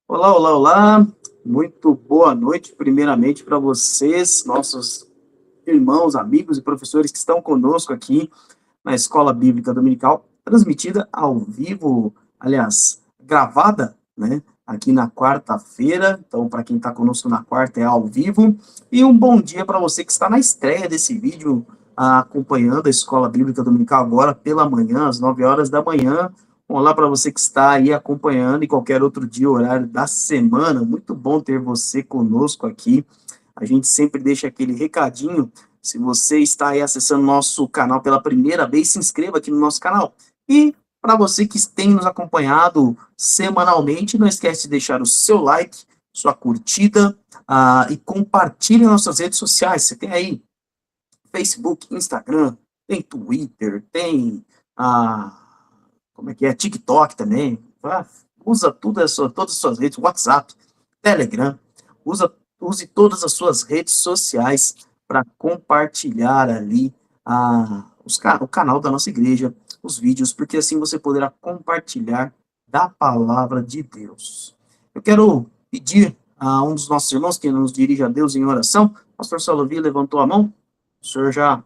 Olá, olá, olá. Muito boa noite, primeiramente, para vocês, nossos irmãos, amigos e professores que estão conosco aqui na Escola Bíblica Dominical, transmitida ao vivo, aliás, gravada, né, aqui na quarta-feira. Então, para quem está conosco na quarta, é ao vivo. E um bom dia para você que está na estreia desse vídeo, acompanhando a Escola Bíblica Dominical agora pela manhã, às 9 horas da manhã. Olá para você que está aí acompanhando em qualquer outro dia, horário da semana. Muito bom ter você conosco aqui. A gente sempre deixa aquele recadinho. Se você está aí acessando nosso canal pela primeira vez, se inscreva aqui no nosso canal. E para você que tem nos acompanhado semanalmente, não esquece de deixar o seu like, sua curtida, e compartilhe nossas redes sociais. Você tem aí Facebook, Instagram, tem Twitter, tem ah, como é que é? TikTok também. Usa todas as suas redes, WhatsApp, Telegram, use todas as suas redes sociais para compartilhar ali o canal da nossa igreja, os vídeos, porque assim você poderá compartilhar da palavra de Deus. Eu quero pedir a um dos nossos irmãos que nos dirige a Deus em oração. Pastor Salovi levantou a mão. O senhor já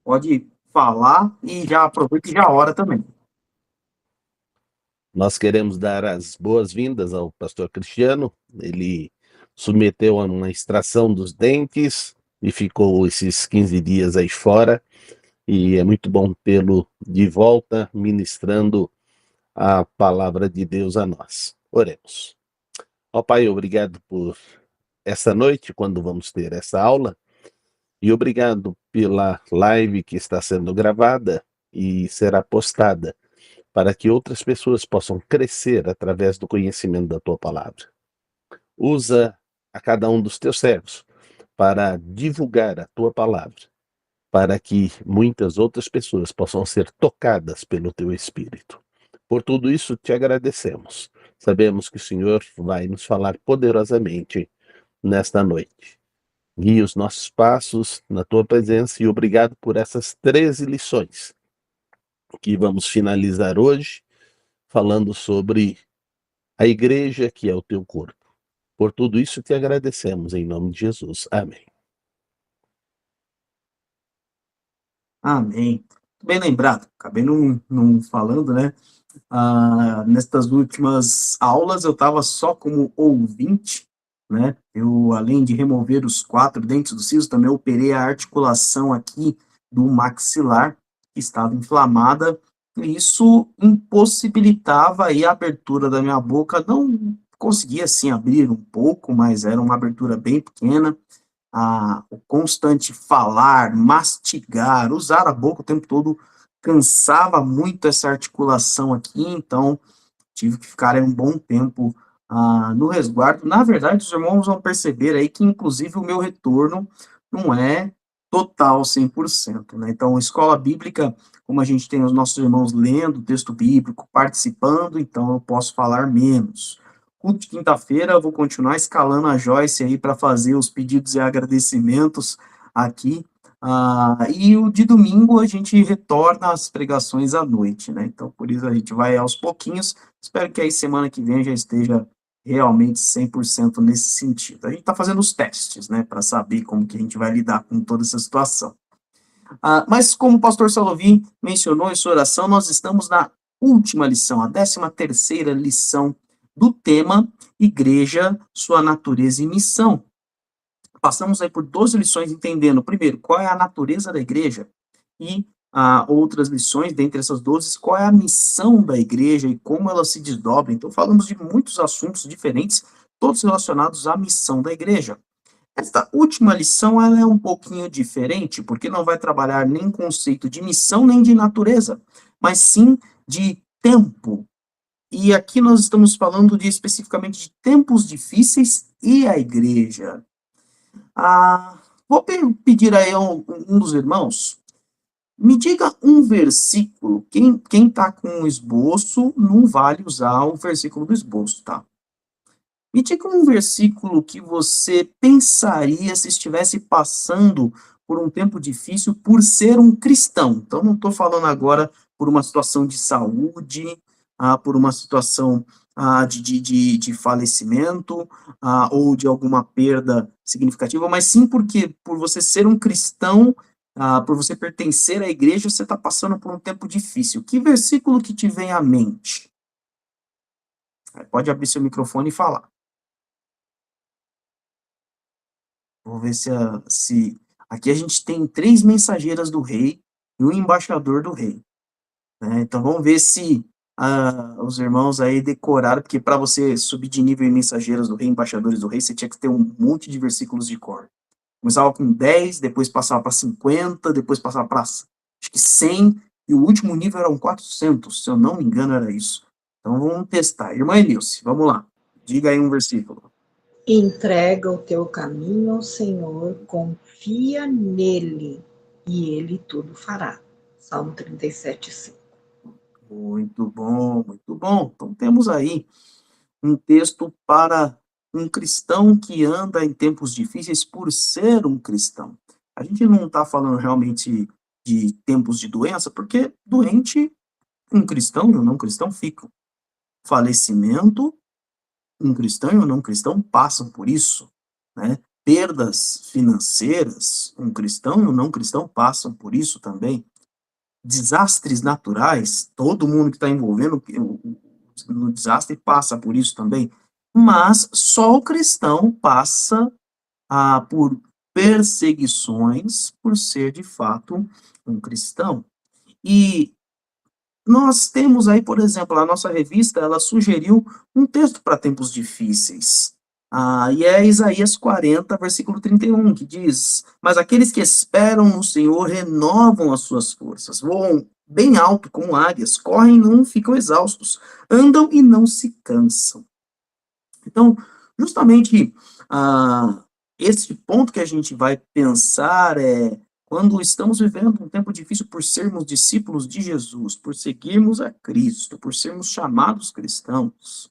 pode falar e já aproveita e já ora também. Nós queremos dar as boas-vindas ao pastor Cristiano. Ele submeteu a uma extração dos dentes e ficou esses 15 dias aí fora. E é muito bom tê-lo de volta, ministrando a palavra de Deus a nós. Oremos. Ó Pai, obrigado por essa noite, quando vamos ter essa aula, e obrigado pela live que está sendo gravada e será postada, para que outras pessoas possam crescer através do conhecimento da tua palavra. Usa a cada um dos teus servos para divulgar a tua palavra, para que muitas outras pessoas possam ser tocadas pelo teu Espírito. Por tudo isso te agradecemos. Sabemos que o Senhor vai nos falar poderosamente nesta noite. Guie os nossos passos na tua presença e obrigado por essas 13 lições que vamos finalizar hoje, falando sobre a igreja que é o teu corpo. Por tudo isso te agradecemos em nome de Jesus. Amém. Amém. Bem lembrado, acabei não falando, né? Nestas últimas aulas eu estava só como ouvinte, né? Eu, além de remover os 4 dentes do siso, também operei a articulação aqui do maxilar, que estava inflamada, e isso impossibilitava aí a abertura da minha boca. Não conseguia, assim, abrir um pouco, mas era uma abertura bem pequena. O constante falar, mastigar, usar a boca o tempo todo cansava muito essa articulação aqui, então tive que ficar aí um bom tempo no resguardo. Na verdade, os irmãos vão perceber aí que, inclusive, o meu retorno não é total 100%, né? Então, escola bíblica, como a gente tem os nossos irmãos lendo o texto bíblico, participando, então eu posso falar menos. Culto de quinta-feira, eu vou continuar escalando a Joyce aí para fazer os pedidos e agradecimentos aqui. E o de domingo a gente retorna às pregações à noite, né? Então, por isso a gente vai aos pouquinhos. Espero que aí semana que vem já esteja realmente 100% nesse sentido. A gente está fazendo os testes, né, para saber como que a gente vai lidar com toda essa situação. Mas como o pastor Salovim mencionou em sua oração, nós estamos na última lição, a 13ª lição do tema Igreja, sua natureza e missão. Passamos aí por 12 lições entendendo, primeiro, qual é a natureza da igreja e outras lições, dentre essas 12, qual é a missão da igreja e como ela se desdobra. Então, falamos de muitos assuntos diferentes, todos relacionados à missão da igreja. Esta última lição ela é um pouquinho diferente, porque não vai trabalhar nem conceito de missão nem de natureza, mas sim de tempo. E aqui nós estamos falando especificamente de tempos difíceis e a igreja. Vou pedir aí a um dos irmãos, me diga um versículo. Quem está com o esboço, não vale usar o versículo do esboço, tá? Me diga um versículo que você pensaria se estivesse passando por um tempo difícil por ser um cristão. Então, não estou falando agora por uma situação de saúde, por uma situação de falecimento, ou de alguma perda significativa, mas sim porque, por você ser um cristão, por você pertencer à igreja, você está passando por um tempo difícil. Que versículo que te vem à mente? Pode abrir seu microfone e falar. Vou ver se. Aqui a gente tem 3 mensageiras do rei e um embaixador do rei, né? Então vamos ver se os irmãos aí decoraram, porque para você subir de nível em mensageiras do rei, embaixadores do rei, você tinha que ter um monte de versículos de cor. Começava com 10, depois passava para 50, depois passava para acho que 100, e o último nível eram 400, se eu não me engano era isso. Então vamos testar. Irmã Enilce, vamos lá. Diga aí um versículo. Entrega o teu caminho ao Senhor, confia nele, e ele tudo fará. Salmo 37:5. Muito bom, muito bom. Então temos aí um texto para um cristão que anda em tempos difíceis por ser um cristão. A gente não está falando realmente de tempos de doença, porque doente, um cristão e um não cristão ficam. Falecimento, um cristão e um não cristão passam por isso, né? Perdas financeiras, um cristão e um não cristão passam por isso também. Desastres naturais, todo mundo que está envolvendo no desastre passa por isso também, mas só o cristão passa por perseguições por ser de fato um cristão. E nós temos aí, por exemplo, a nossa revista, ela sugeriu um texto para tempos difíceis. E é Isaías 40, versículo 31, que diz: Mas aqueles que esperam no Senhor renovam as suas forças, voam bem alto como águias, correm e não ficam exaustos, andam e não se cansam. Então, justamente, esse ponto que a gente vai pensar é quando estamos vivendo um tempo difícil por sermos discípulos de Jesus, por seguirmos a Cristo, por sermos chamados cristãos,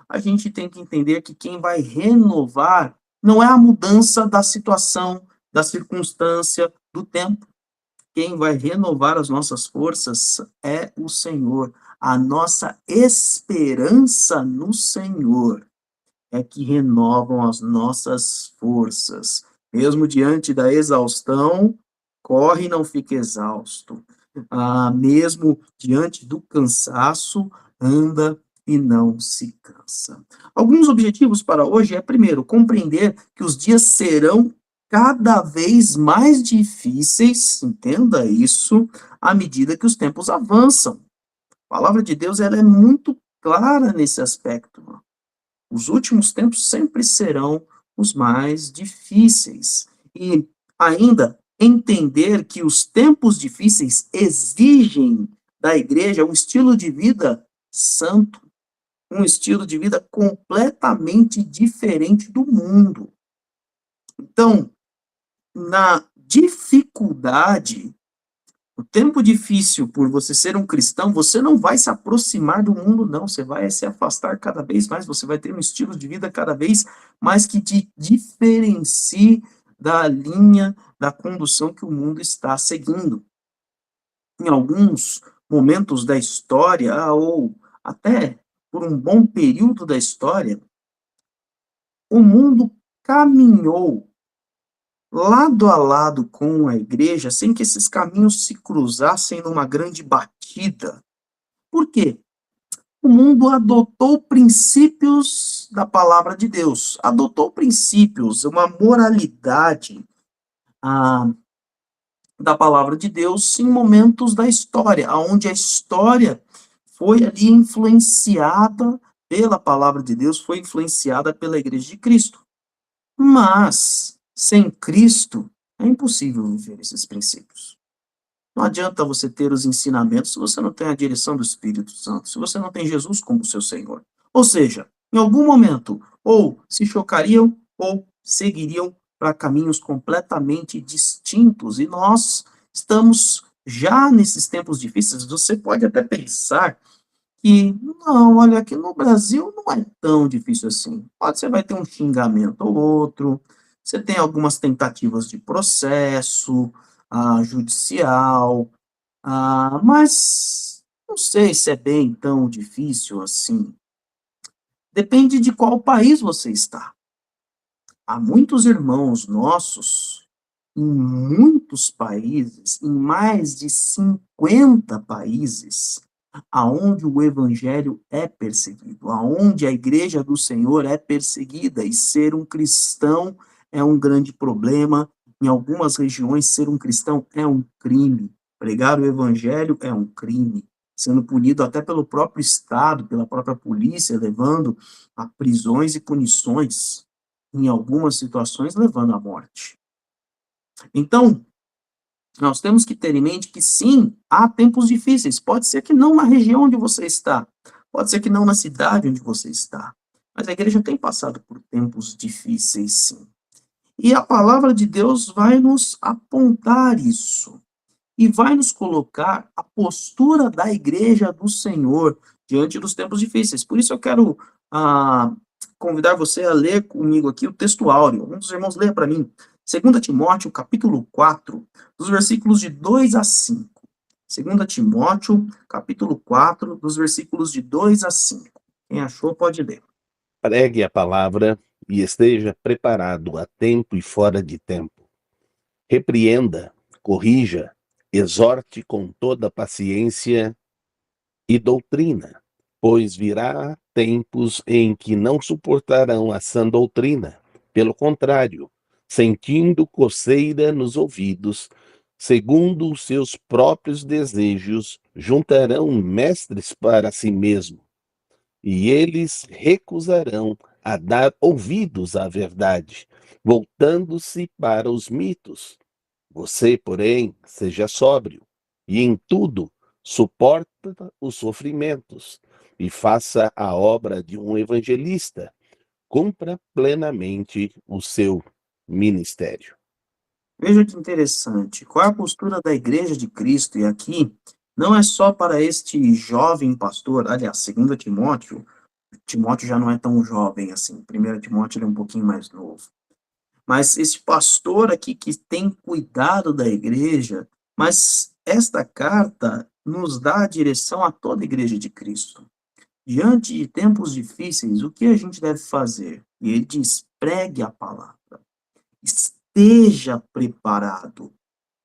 a gente tem que entender que quem vai renovar não é a mudança da situação, da circunstância, do tempo. Quem vai renovar as nossas forças é o Senhor. A nossa esperança no Senhor é que renovam as nossas forças. Mesmo diante da exaustão, corre e não fica exausto. Mesmo diante do cansaço, anda e não se cansa. Alguns objetivos para hoje é, primeiro, compreender que os dias serão cada vez mais difíceis, entenda isso, à medida que os tempos avançam. A palavra de Deus ela é muito clara nesse aspecto. Os últimos tempos sempre serão os mais difíceis. E ainda entender que os tempos difíceis exigem da igreja um estilo de vida santo, um estilo de vida completamente diferente do mundo. Então, na dificuldade, o tempo difícil por você ser um cristão, você não vai se aproximar do mundo, não. Você vai se afastar cada vez mais, você vai ter um estilo de vida cada vez mais que te diferencie da linha da condução que o mundo está seguindo. Em alguns momentos da história, ou até por um bom período da história, o mundo caminhou lado a lado com a igreja, sem que esses caminhos se cruzassem numa grande batida. Por quê? O mundo adotou princípios da palavra de Deus, adotou princípios, uma moralidade da palavra de Deus em momentos da história, onde a história foi ali influenciada pela palavra de Deus, foi influenciada pela igreja de Cristo. Mas, sem Cristo, é impossível viver esses princípios. Não adianta você ter os ensinamentos se você não tem a direção do Espírito Santo, se você não tem Jesus como seu Senhor. Ou seja, em algum momento, ou se chocariam, ou seguiriam para caminhos completamente distintos. E nós estamos já nesses tempos difíceis. Você pode até pensar que, não, olha, aqui no Brasil não é tão difícil assim. Pode, você vai ter um xingamento ou outro, você tem algumas tentativas de processo judicial, mas não sei se é bem tão difícil assim. Depende de qual país você está. Há muitos irmãos nossos em muitos países, em mais de 50 países, aonde o evangelho é perseguido, aonde a igreja do Senhor é perseguida, e ser um cristão é um grande problema. Em algumas regiões, ser um cristão é um crime. Pregar o evangelho é um crime, sendo punido até pelo próprio Estado, pela própria polícia, levando a prisões e punições, em algumas situações, levando à morte. Então, nós temos que ter em mente que sim, há tempos difíceis. Pode ser que não na região onde você está, pode ser que não na cidade onde você está, mas a igreja tem passado por tempos difíceis, sim. E a palavra de Deus vai nos apontar isso, e vai nos colocar a postura da igreja do Senhor diante dos tempos difíceis. Por isso eu quero convidar você a ler comigo aqui o texto áureo. Um dos irmãos leia para mim. 2 Timóteo, capítulo 4, dos versículos de 2 a 5. 2 Timóteo, capítulo 4, dos versículos de 2 a 5. Quem achou, pode ler. Pregue a palavra e esteja preparado a tempo e fora de tempo. Repreenda, corrija, exorte com toda paciência e doutrina, pois virá tempos em que não suportarão a sã doutrina. Pelo contrário, sentindo coceira nos ouvidos, segundo os seus próprios desejos, juntarão mestres para si mesmo, e eles recusarão a dar ouvidos à verdade, voltando-se para os mitos. Você, porém, seja sóbrio, e em tudo suporta os sofrimentos, e faça a obra de um evangelista, cumpra plenamente o seu ministério. Veja que interessante. Qual é a postura da igreja de Cristo? E aqui, não é só para este jovem pastor, aliás, 2 Timóteo, Timóteo já não é tão jovem assim, 1 Timóteo ele é um pouquinho mais novo. Mas esse pastor aqui que tem cuidado da igreja, mas esta carta nos dá a direção a toda a igreja de Cristo. Diante de tempos difíceis, o que a gente deve fazer? E ele diz: pregue a palavra, esteja preparado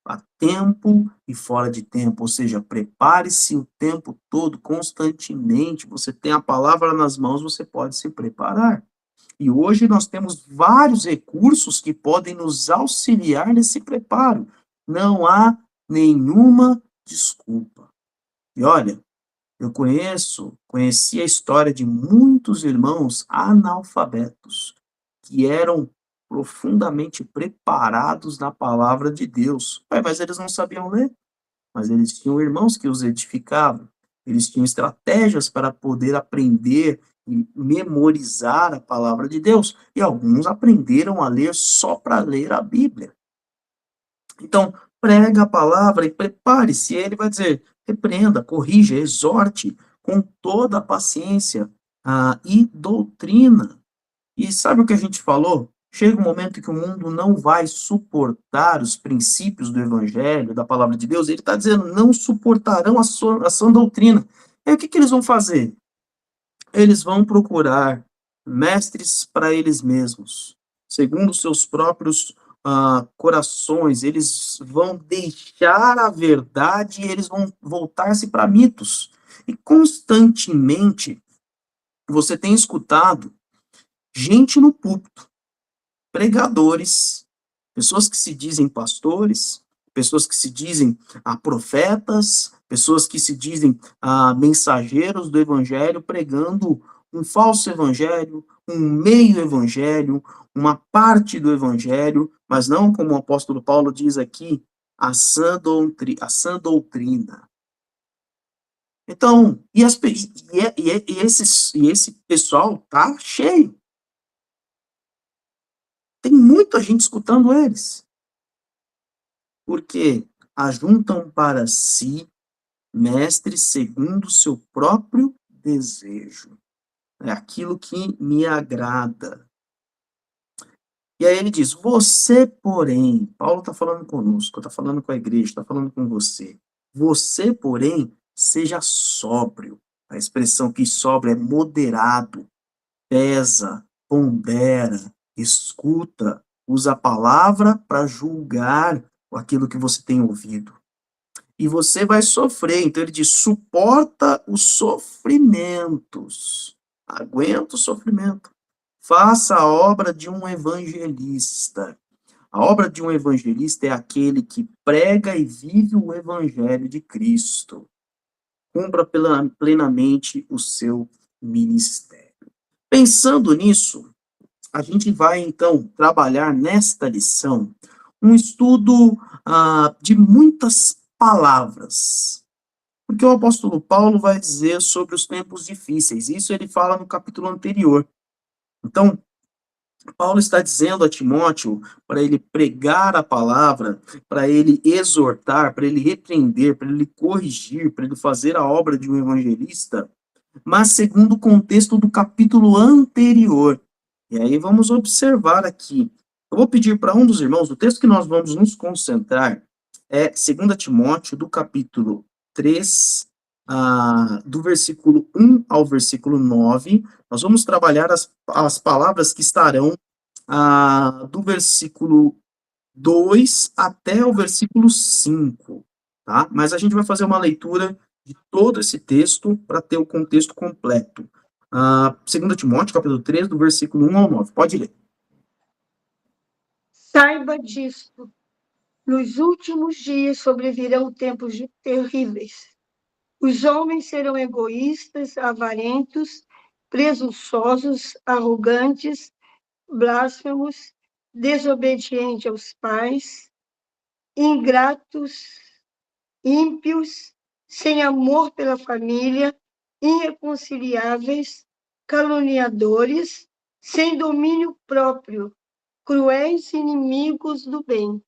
a tempo e fora de tempo, ou seja, prepare-se o tempo todo, constantemente. Você tem a palavra nas mãos, você pode se preparar. E hoje nós temos vários recursos que podem nos auxiliar nesse preparo. Não há nenhuma desculpa. E olha, eu conheci a história de muitos irmãos analfabetos que eram profundamente preparados na palavra de Deus. Mas eles não sabiam ler, mas eles tinham irmãos que os edificavam. Eles tinham estratégias para poder aprender e memorizar a palavra de Deus. E alguns aprenderam a ler só para ler a Bíblia. Então, prega a palavra e prepare-se. Ele vai dizer: repreenda, corrija, exorte com toda a paciência e doutrina. E sabe o que a gente falou? Chega um momento que o mundo não vai suportar os princípios do Evangelho, da palavra de Deus. Ele está dizendo: não suportarão a sã doutrina. E aí, o que eles vão fazer? Eles vão procurar mestres para eles mesmos, segundo os seus próprios corações. Eles vão deixar a verdade e eles vão voltar-se para mitos. E constantemente você tem escutado gente no púlpito, pregadores, pessoas que se dizem pastores, pessoas que se dizem profetas, pessoas que se dizem mensageiros do evangelho, pregando um falso evangelho, um meio evangelho, uma parte do evangelho, mas não, como o apóstolo Paulo diz aqui, a sã doutrina. Então, esse pessoal tá cheio. Tem muita gente escutando eles. Porque ajuntam para si mestres segundo o seu próprio desejo. É aquilo que me agrada. E aí ele diz: você, porém, Paulo está falando conosco, está falando com a igreja, está falando com você. Você, porém, seja sóbrio. A expressão que sóbrio é moderado. pesa, pondera, escuta, usa a palavra para julgar aquilo que você tem ouvido. E você vai sofrer. Então ele diz: suporta os sofrimentos. Aguenta o sofrimento. Faça a obra de um evangelista. A obra de um evangelista é aquele que prega e vive o evangelho de Cristo. Cumpra plenamente o seu ministério. Pensando nisso, a gente vai, então, trabalhar nesta lição um estudo de muitas palavras. Porque o apóstolo Paulo vai dizer sobre os tempos difíceis. Isso ele fala no capítulo anterior. Então, Paulo está dizendo a Timóteo para ele pregar a palavra, para ele exortar, para ele repreender, para ele corrigir, para ele fazer a obra de um evangelista, mas segundo o contexto do capítulo anterior. E aí vamos observar aqui. Eu vou pedir para um dos irmãos, o texto que nós vamos nos concentrar é 2 Timóteo, do capítulo 3, do versículo 1 ao versículo 9. Nós vamos trabalhar as palavras que estarão do versículo 2 até o versículo 5, tá? Mas a gente vai fazer uma leitura de todo esse texto para ter o contexto completo. 2 Timóteo, capítulo 3, do versículo 1 ao 9. Pode ler. Saiba disto. Nos últimos dias sobrevirão tempos terríveis. Os homens serão egoístas, avarentos, presunçosos, arrogantes, blasfemos, desobedientes aos pais, ingratos, ímpios, sem amor pela família, irreconciliáveis, caluniadores, sem domínio próprio, cruéis inimigos do bem,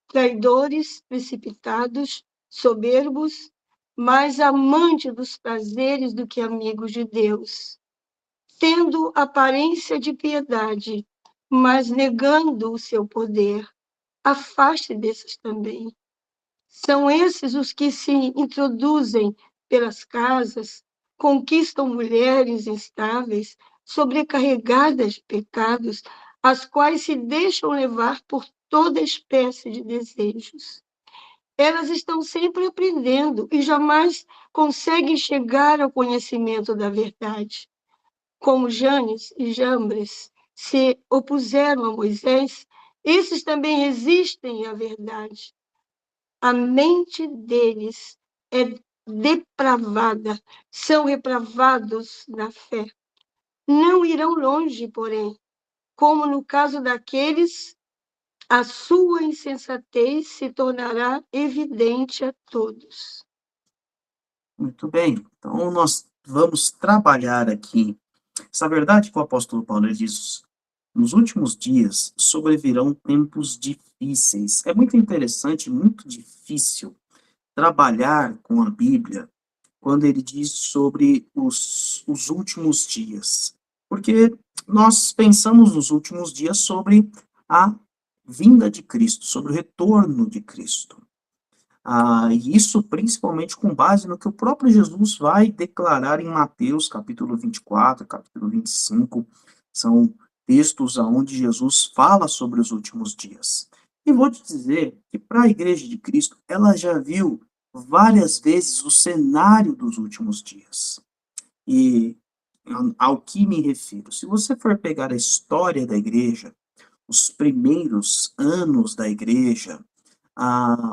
traidores, precipitados, soberbos, mais amantes dos prazeres do que amigos de Deus, tendo aparência de piedade, mas negando o seu poder. Afaste desses também. São esses os que se introduzem pelas casas, conquistam mulheres instáveis, sobrecarregadas de pecados, as quais se deixam levar por toda espécie de desejos. Elas estão sempre aprendendo e jamais conseguem chegar ao conhecimento da verdade. Como Janes e Jambres se opuseram a Moisés, esses também resistem à verdade. A mente deles é depravada, são repravados na fé. Não irão longe, porém, como no caso daqueles, a sua insensatez se tornará evidente a todos. Muito bem. Então, nós vamos trabalhar aqui essa verdade que o apóstolo Paulo diz: nos últimos dias sobrevirão tempos difíceis. É muito interessante, muito difícil trabalhar com a Bíblia quando ele diz sobre os últimos dias. Porque nós pensamos nos últimos dias sobre a vinda de Cristo, sobre o retorno de Cristo. E isso principalmente com base no que o próprio Jesus vai declarar em Mateus, capítulo 24, capítulo 25, são textos onde Jesus fala sobre os últimos dias. E vou te dizer que para a Igreja de Cristo, ela já viu várias vezes o cenário dos últimos dias. E ao que me refiro? Se você for pegar a história da Igreja, os primeiros anos da Igreja,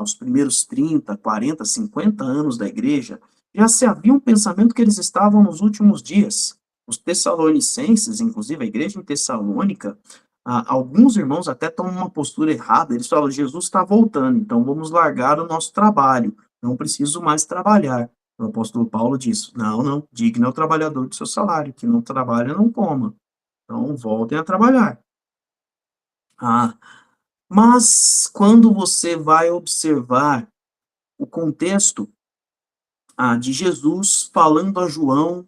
os primeiros 30, 40, 50 anos da igreja, já se havia um pensamento que eles estavam nos últimos dias. Os tessalonicenses, inclusive a igreja em Tessalônica, alguns irmãos até tomam uma postura errada, eles falam: Jesus está voltando, então vamos largar o nosso trabalho, não preciso mais trabalhar. O apóstolo Paulo diz: não, digno é o trabalhador do seu salário, que não trabalha, não coma. Então voltem a trabalhar. Mas quando você vai observar o contexto de Jesus falando a João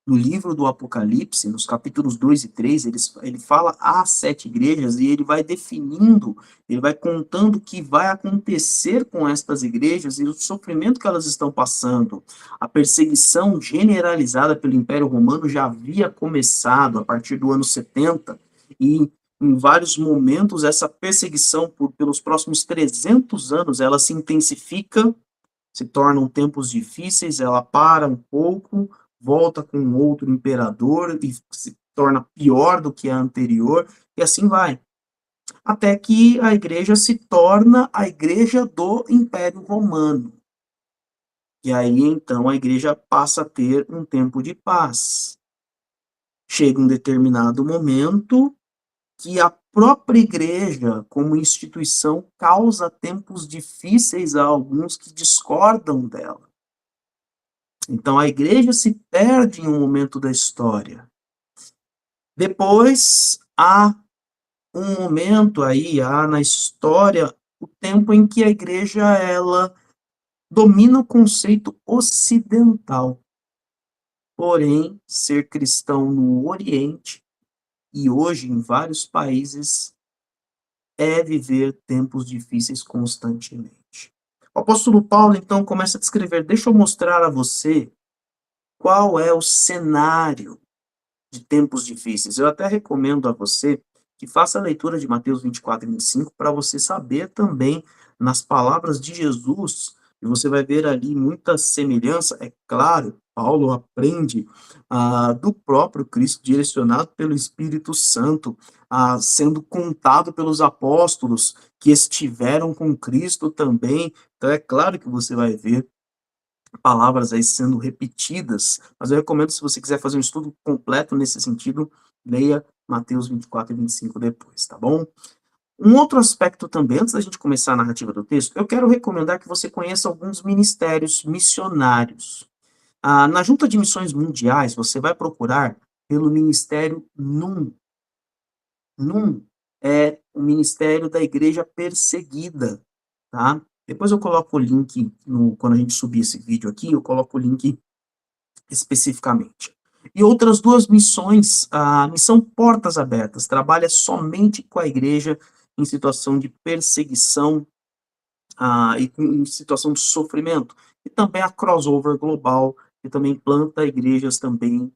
no livro do Apocalipse, nos capítulos 2 e 3, ele fala às 7 igrejas e ele vai definindo, ele vai contando o que vai acontecer com estas igrejas e o sofrimento que elas estão passando. A perseguição generalizada pelo Império Romano já havia começado a partir do ano 70 e em vários momentos essa perseguição pelos próximos 300 anos ela se intensifica, se tornam tempos difíceis, ela para um pouco, volta com outro imperador e se torna pior do que a anterior, e assim vai. Até que a igreja se torna a igreja do Império Romano. E aí, então, a igreja passa a ter um tempo de paz. Chega um determinado momento que a própria igreja, como instituição, causa tempos difíceis a alguns que discordam dela. Então a igreja se perde em um momento da história. Depois há um momento aí, há na história o tempo em que a igreja ela domina o conceito ocidental. Porém, ser cristão no Oriente e hoje em vários países é viver tempos difíceis constantemente. O apóstolo Paulo então começa a descrever, deixa eu mostrar a você qual é o cenário de tempos difíceis. Eu até recomendo a você que faça a leitura de Mateus 24 e 25 para você saber também nas palavras de Jesus, e você vai ver ali muita semelhança. É claro, Paulo aprende do próprio Cristo, direcionado pelo Espírito Santo, sendo contado pelos apóstolos que estiveram com Cristo também. Então é claro que você vai ver palavras aí sendo repetidas, mas eu recomendo, se você quiser fazer um estudo completo nesse sentido, leia Mateus 24 e 25 depois, tá bom? Um outro aspecto também, antes da gente começar a narrativa do texto, eu quero recomendar que você conheça alguns ministérios missionários. Na Junta de Missões Mundiais, você vai procurar pelo Ministério NUM. NUM é o Ministério da Igreja Perseguida, tá? Depois eu coloco o link, quando a gente subir esse vídeo aqui, eu coloco o link especificamente. E outras duas missões, a missão Portas Abertas, trabalha somente com a igreja em situação de perseguição e em situação de sofrimento. E também a Crossover Global, que também planta igrejas também,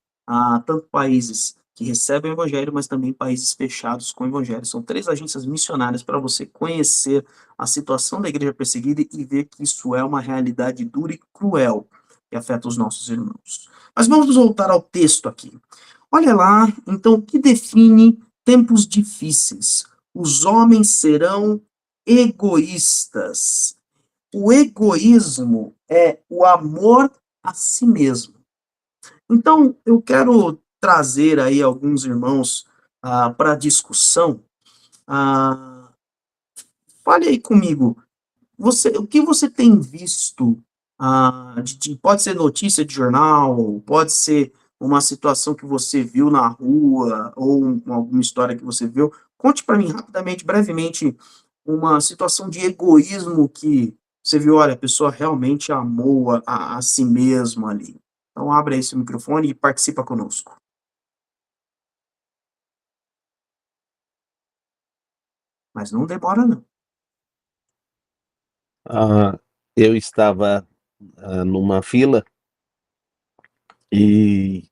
tanto países que recebem o evangelho, mas também países fechados com o evangelho. São 3 agências missionárias para você conhecer a situação da igreja perseguida e ver que isso é uma realidade dura e cruel que afeta os nossos irmãos. Mas vamos voltar ao texto aqui. Olha lá, então, o que define tempos difíceis? Os homens serão egoístas. O egoísmo é o amor a si mesmo. Então, eu quero trazer aí alguns irmãos para discussão. Fale aí comigo, o que você tem visto, pode ser notícia de jornal, pode ser uma situação que você viu na rua, ou alguma história que você viu. Conte para mim rapidamente, brevemente, uma situação de egoísmo que você viu, olha, a pessoa realmente amou a si mesma ali. Então, abre aí seu microfone e participa conosco. Mas não demora, não. Eu estava numa fila e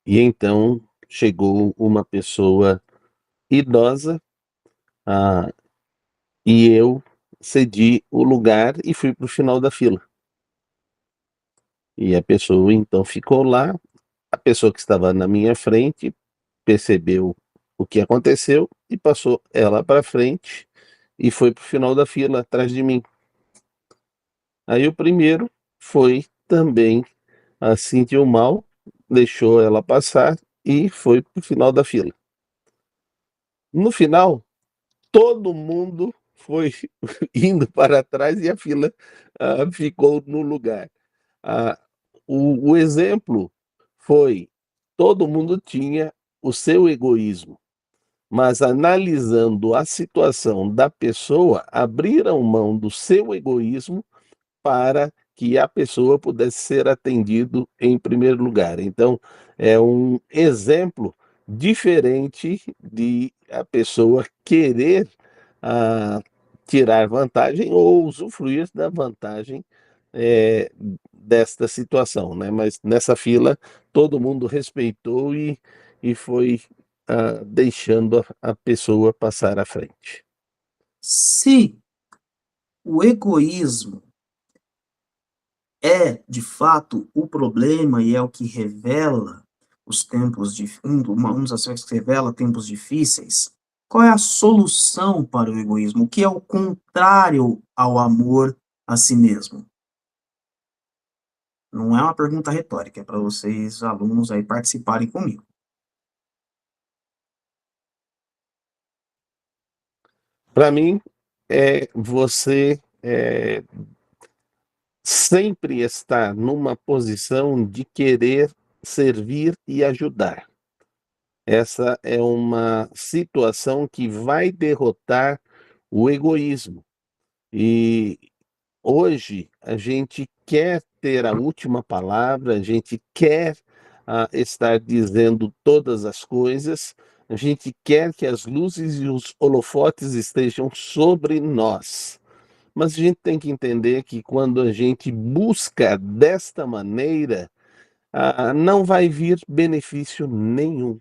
então chegou uma pessoa idosa e eu cedi o lugar e fui para o final da fila. E a pessoa então ficou lá, a pessoa que estava na minha frente percebeu o que aconteceu e passou ela para frente e foi para o final da fila atrás de mim. Aí o primeiro foi também sentiu mal, deixou ela passar e foi para o final da fila. No final, todo mundo foi indo para trás e a fila ficou no lugar. O exemplo foi, todo mundo tinha o seu egoísmo, mas analisando a situação da pessoa, abriram mão do seu egoísmo para que a pessoa pudesse ser atendido em primeiro lugar. Então, é um exemplo diferente de a pessoa querer ah, tirar vantagem ou usufruir da vantagem eh, desta situação, né? Mas nessa fila todo mundo respeitou e foi deixando a pessoa passar à frente. Se o egoísmo é, de fato, o problema e é o que revela os tempos de um dos aspectos que revela tempos difíceis, qual é a solução para o egoísmo? O que é o contrário ao amor a si mesmo? Não é uma pergunta retórica, é para vocês, alunos, aí participarem comigo. Para mim, é você sempre estar numa posição de querer servir e ajudar. Essa é uma situação que vai derrotar o egoísmo. E hoje a gente quer ter a última palavra, a gente quer estar dizendo todas as coisas, a gente quer que as luzes e os holofotes estejam sobre nós. Mas a gente tem que entender que quando a gente busca desta maneira, não vai vir benefício nenhum,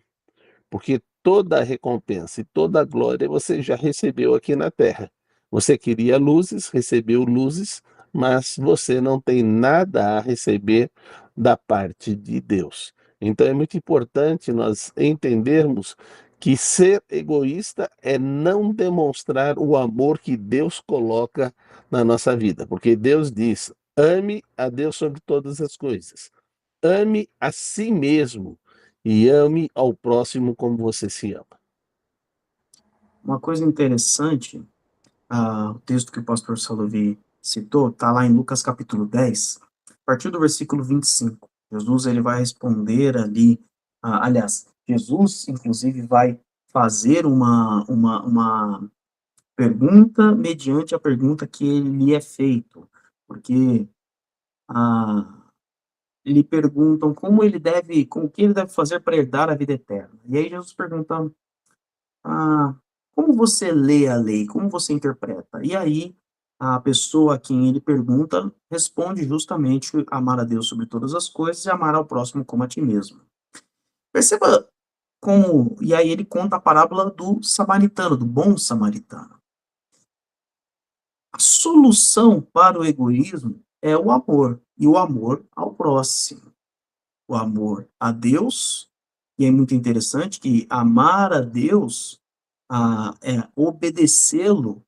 porque toda a recompensa e toda a glória você já recebeu aqui na terra. Você queria luzes, recebeu luzes, mas você não tem nada a receber da parte de Deus. Então é muito importante nós entendermos que ser egoísta é não demonstrar o amor que Deus coloca na nossa vida, porque Deus diz: ame a Deus sobre todas as coisas, ame a si mesmo e ame ao próximo como você se ama. Uma coisa interessante, o texto que o pastor Salovi citou, está lá em Lucas capítulo 10, a partir do versículo 25. Jesus ele vai responder ali, aliás, Jesus inclusive vai fazer uma pergunta mediante a pergunta que lhe é feito, porque lhe perguntam com o que ele deve fazer para herdar a vida eterna. E aí Jesus pergunta, ah, como você lê a lei? Como você interpreta? E aí, a pessoa a quem ele pergunta responde justamente amar a Deus sobre todas as coisas e amar ao próximo como a ti mesmo. Perceba como. E aí ele conta a parábola do samaritano, do bom samaritano. A solução para o egoísmo é o amor, e o amor ao próximo. O amor a Deus, e é muito interessante que amar a Deus é obedecê-lo.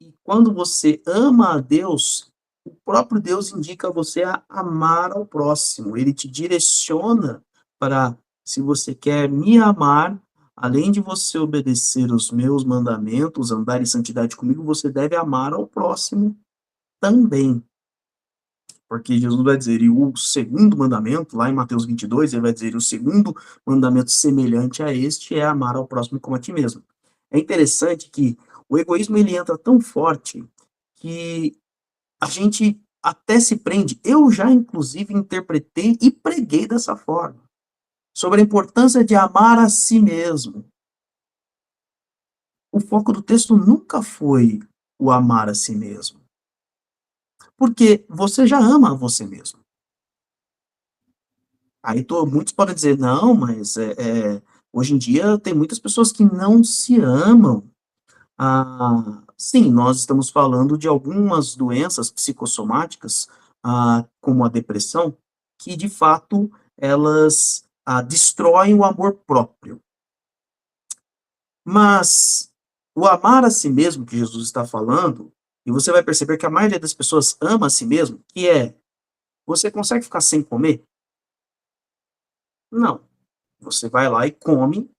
E quando você ama a Deus, o próprio Deus indica você a amar ao próximo. Ele te direciona para, se você quer me amar, além de você obedecer os meus mandamentos, andar em santidade comigo, você deve amar ao próximo também. Porque Jesus vai dizer, e o segundo mandamento, lá em Mateus 22, ele vai dizer, o segundo mandamento semelhante a este é amar ao próximo como a ti mesmo. É interessante que o egoísmo ele entra tão forte que a gente até se prende. Eu já, inclusive, interpretei e preguei dessa forma, sobre a importância de amar a si mesmo. O foco do texto nunca foi o amar a si mesmo, porque você já ama a você mesmo. Aí muitos podem dizer, não, mas hoje em dia tem muitas pessoas que não se amam. Sim, nós estamos falando de algumas doenças psicossomáticas, como a depressão, que de fato elas destroem o amor próprio. Mas o amar a si mesmo que Jesus está falando, e você vai perceber que a maioria das pessoas ama a si mesmo, que é, você consegue ficar sem comer? Não. Você vai lá e come,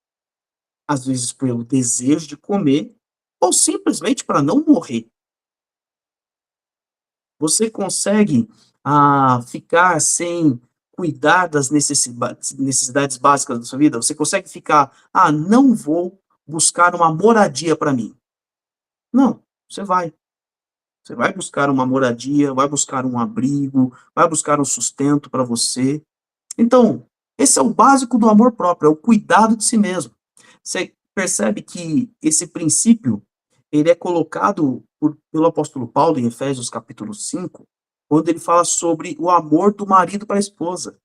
às vezes pelo desejo de comer, ou simplesmente para não morrer. Você consegue ficar sem cuidar das necessidades básicas da sua vida? Você consegue ficar, não vou buscar uma moradia para mim. Não, você vai. Você vai buscar uma moradia, vai buscar um abrigo, vai buscar um sustento para você. Então, esse é o básico do amor próprio, é o cuidado de si mesmo. Você percebe que esse princípio, ele é colocado pelo apóstolo Paulo em Efésios capítulo 5, quando ele fala sobre o amor do marido para a esposa.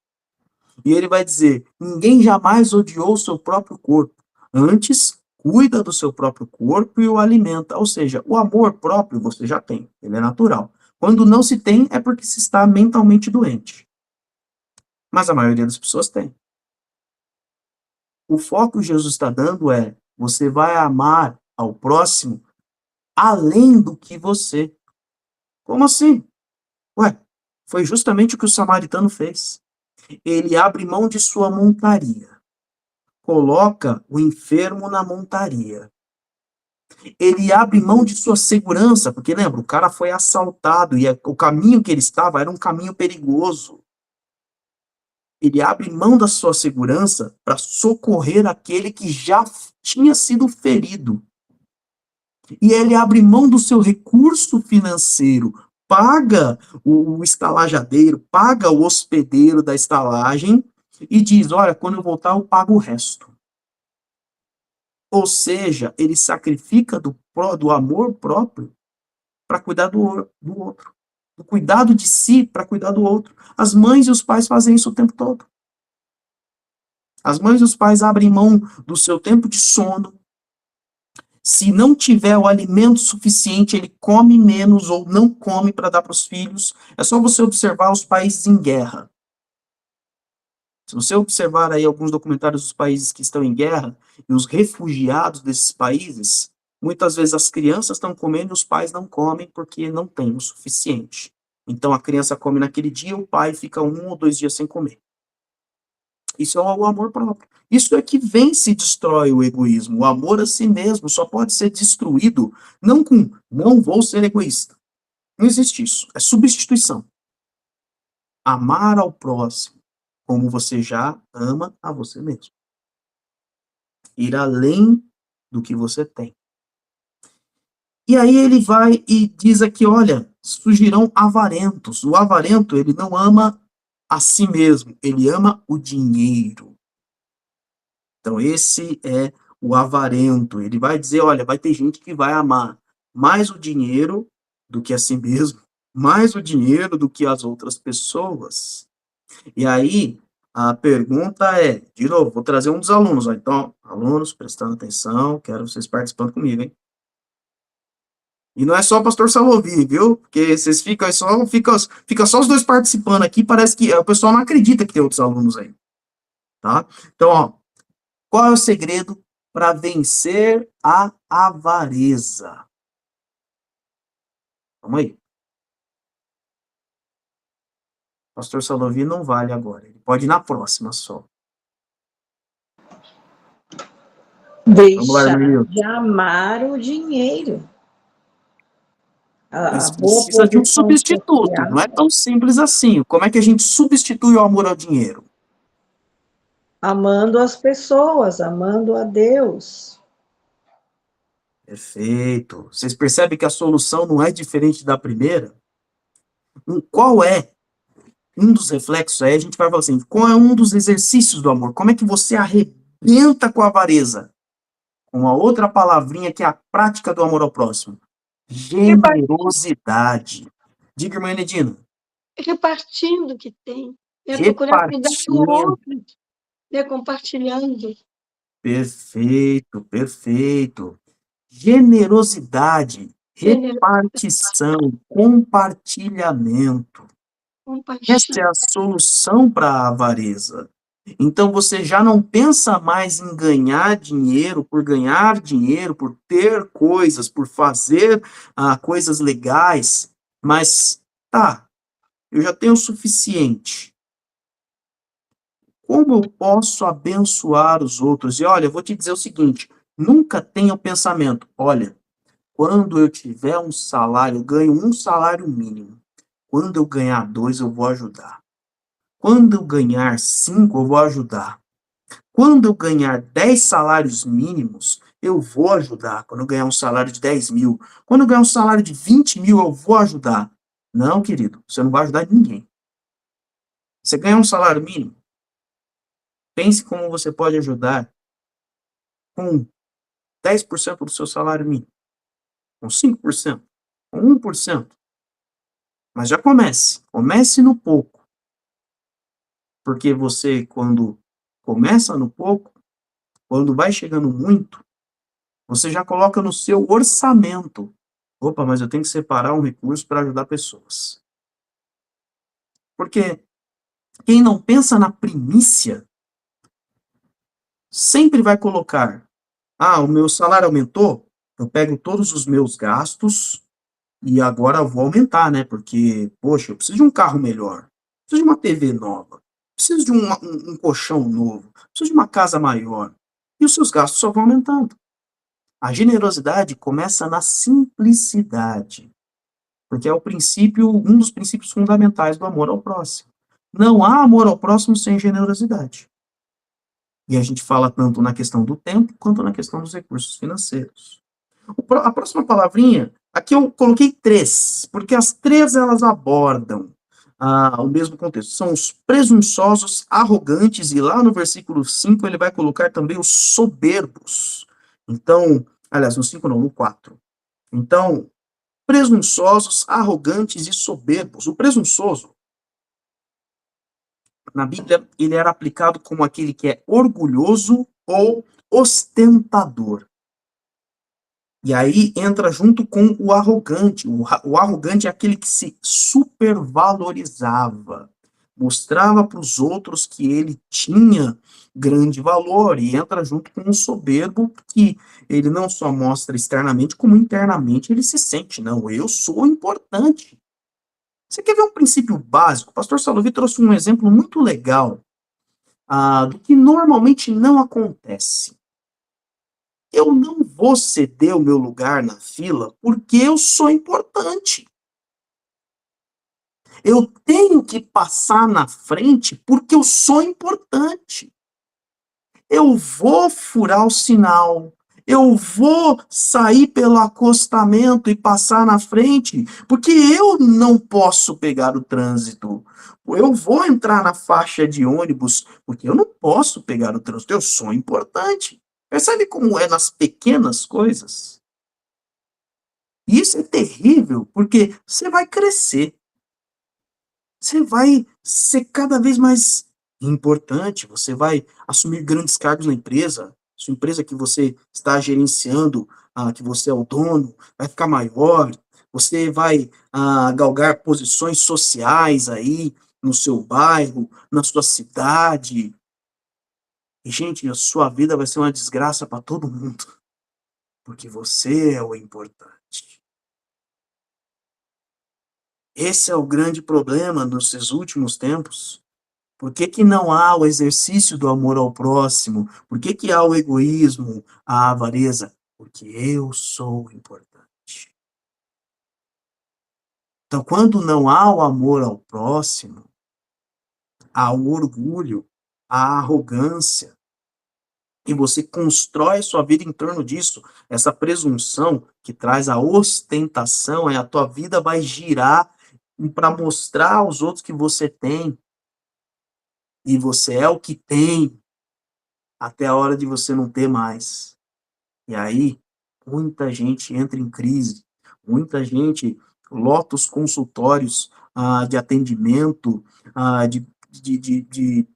E ele vai dizer: ninguém jamais odiou o seu próprio corpo, antes cuida do seu próprio corpo e o alimenta. Ou seja, o amor próprio você já tem, ele é natural. Quando não se tem, é porque se está mentalmente doente. Mas a maioria das pessoas tem. O foco que Jesus está dando é: você vai amar ao próximo além do que você. Como assim? Ué, foi justamente o que o samaritano fez. Ele abre mão de sua montaria, coloca o enfermo na montaria. Ele abre mão de sua segurança, porque lembra, o cara foi assaltado e o caminho que ele estava era um caminho perigoso. Ele abre mão da sua segurança para socorrer aquele que já tinha sido ferido. E ele abre mão do seu recurso financeiro, paga o estalajadeiro, paga o hospedeiro da estalagem e diz: olha, quando eu voltar eu pago o resto. Ou seja, ele sacrifica do amor próprio para cuidar do outro. Do cuidado de si para cuidar do outro. As mães e os pais fazem isso o tempo todo. As mães e os pais abrem mão do seu tempo de sono. Se não tiver o alimento suficiente, ele come menos ou não come para dar para os filhos. É só você observar os países em guerra. Se você observar aí alguns documentários dos países que estão em guerra e os refugiados desses países, muitas vezes as crianças estão comendo e os pais não comem porque não tem o suficiente. Então a criança come naquele dia, o pai fica 1 ou 2 dias sem comer. Isso é o amor próprio. Isso é que vence e destrói o egoísmo. O amor a si mesmo só pode ser destruído não com não vou ser egoísta. Não existe isso. É substituição. Amar ao próximo como você já ama a você mesmo. Ir além do que você tem. E aí ele vai e diz aqui, olha, surgirão avarentos. O avarento, ele não ama a si mesmo, ele ama o dinheiro. Então esse é o avarento. Ele vai dizer, olha, vai ter gente que vai amar mais o dinheiro do que a si mesmo, mais o dinheiro do que as outras pessoas. E aí, a pergunta é, de novo, vou trazer um dos alunos, ó. Então, alunos, prestando atenção, quero vocês participando comigo, hein? E não é só o pastor Salovi, viu? Porque vocês ficam só, fica só os dois participando aqui, parece que o pessoal não acredita que tem outros alunos aí, tá? Então, ó, qual é o segredo para vencer a avareza? Vamos aí. Pastor Salovi não vale agora, ele pode ir na próxima só. Deixar de amar o dinheiro. Mas precisa de um substituto, social. Não é tão simples assim. Como é que a gente substitui o amor ao dinheiro? Amando as pessoas, amando a Deus. Perfeito. Vocês percebem que a solução não é diferente da primeira? Qual é um dos reflexos? Aí a gente vai falar assim, qual é um dos exercícios do amor? Como é que você arrebenta com a avareza? Com a outra palavrinha que é a prática do amor ao próximo. Generosidade. Diga, irmã Enedina. Repartindo o que tem. Procurar cuidar do outro, compartilhando. Perfeito, perfeito. Generosidade, repartição, compartilhamento. Essa é a solução para a avareza. Então você já não pensa mais em ganhar dinheiro, por ter coisas, por fazer coisas legais, mas tá, eu já tenho o suficiente. Como eu posso abençoar os outros? E olha, eu vou te dizer o seguinte, nunca tenha o pensamento, olha, quando eu tiver um salário, eu ganho um salário mínimo. Quando eu ganhar 2, eu vou ajudar. Quando eu ganhar 5, eu vou ajudar. Quando eu ganhar 10 salários mínimos, eu vou ajudar. Quando eu ganhar um salário de 10 mil, quando eu ganhar um salário de 20 mil, eu vou ajudar. Não, querido, você não vai ajudar ninguém. Você ganha um salário mínimo, pense como você pode ajudar com 10% do seu salário mínimo, com 5%, com 1%. Mas já comece no pouco. Porque você, quando começa no pouco, quando vai chegando muito, você já coloca no seu orçamento. Opa, mas eu tenho que separar um recurso para ajudar pessoas. Porque quem não pensa na primícia, sempre vai colocar, o meu salário aumentou, eu pego todos os meus gastos e agora eu vou aumentar, né? Porque, poxa, eu preciso de um carro melhor, preciso de uma TV nova, preciso de um colchão novo, preciso de uma casa maior. E os seus gastos só vão aumentando. A generosidade começa na simplicidade, porque é o princípio, um dos princípios fundamentais do amor ao próximo. Não há amor ao próximo sem generosidade. E a gente fala tanto na questão do tempo quanto na questão dos recursos financeiros. A próxima palavrinha, aqui eu coloquei 3, porque as 3 elas abordam o mesmo contexto. São os presunçosos, arrogantes, e lá no versículo 5 ele vai colocar também os soberbos. Então, aliás, no 5 não, no 4. Então, presunçosos, arrogantes e soberbos. O presunçoso, na Bíblia, ele era aplicado como aquele que é orgulhoso ou ostentador. E aí entra junto com o arrogante. O arrogante é aquele que se supervalorizava, mostrava para os outros que ele tinha grande valor, e entra junto com o soberbo, que ele não só mostra externamente, como internamente ele se sente, não, eu sou importante. Você quer ver um princípio básico? O pastor Salovi trouxe um exemplo muito legal do que normalmente não acontece. Eu não vou ceder o meu lugar na fila porque eu sou importante. Eu tenho que passar na frente porque eu sou importante. Eu vou furar o sinal. Eu vou sair pelo acostamento e passar na frente porque eu não posso pegar o trânsito. Eu vou entrar na faixa de ônibus porque eu não posso pegar o trânsito. Eu sou importante. Percebe como é nas pequenas coisas? E isso é terrível, porque você vai crescer. Você vai ser cada vez mais importante, você vai assumir grandes cargos na empresa, sua empresa que você está gerenciando, que você é o dono, vai ficar maior, você vai galgar posições sociais aí no seu bairro, na sua cidade. E, gente, a sua vida vai ser uma desgraça para todo mundo, porque você é o importante. Esse é o grande problema nesses últimos tempos. Por que que não há o exercício do amor ao próximo? Por que que há o egoísmo, a avareza? Porque eu sou importante. Então, quando não há o amor ao próximo, há o orgulho, a arrogância, e você constrói sua vida em torno disso. Essa presunção que traz a ostentação, a tua vida vai girar para mostrar aos outros que você tem. E você é o que tem, até a hora de você não ter mais. E aí, muita gente entra em crise, muita gente lota os consultórios de atendimento, de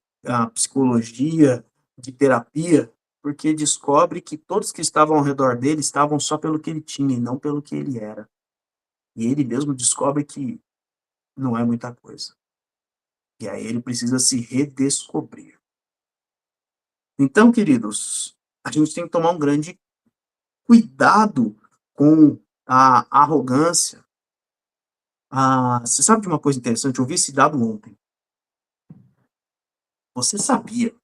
psicologia, de terapia, porque descobre que todos que estavam ao redor dele estavam só pelo que ele tinha e não pelo que ele era. E ele mesmo descobre que não é muita coisa. E aí ele precisa se redescobrir. Então, queridos, a gente tem que tomar um grande cuidado com a arrogância. Você sabe de uma coisa interessante? Eu vi esse dado ontem. Você sabia?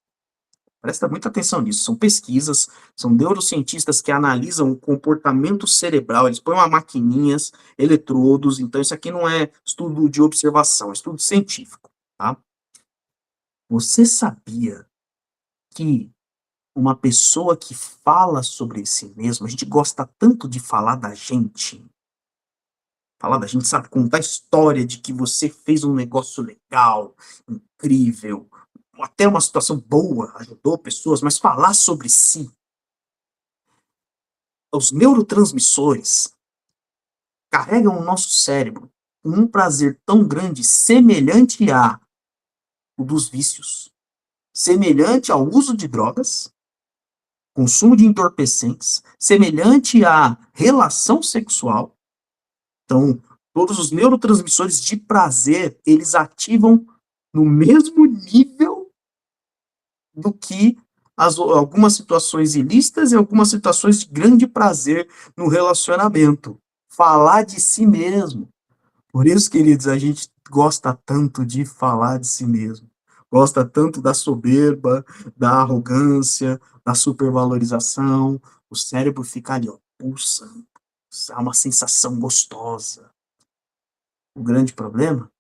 Presta muita atenção nisso. São pesquisas, são neurocientistas que analisam o comportamento cerebral. Eles põem uma maquininhas, eletrodos. Então, isso aqui não é estudo de observação, é estudo científico, tá? Você sabia que uma pessoa que fala sobre si mesmo, a gente gosta tanto de falar da gente. Falar da gente, sabe, contar a história de que você fez um negócio legal, incrível, até uma situação boa, ajudou pessoas, mas falar sobre si. Os neurotransmissores carregam o nosso cérebro com um prazer tão grande, semelhante a o dos vícios, semelhante ao uso de drogas, consumo de entorpecentes, semelhante à relação sexual. Então, todos os neurotransmissores de prazer, eles ativam no mesmo nível do que algumas situações ilícitas e algumas situações de grande prazer no relacionamento. Falar de si mesmo. Por isso, queridos, a gente gosta tanto de falar de si mesmo. Gosta tanto da soberba, da arrogância, da supervalorização. O cérebro fica ali, ó, pulsando. Há uma sensação gostosa. O grande problema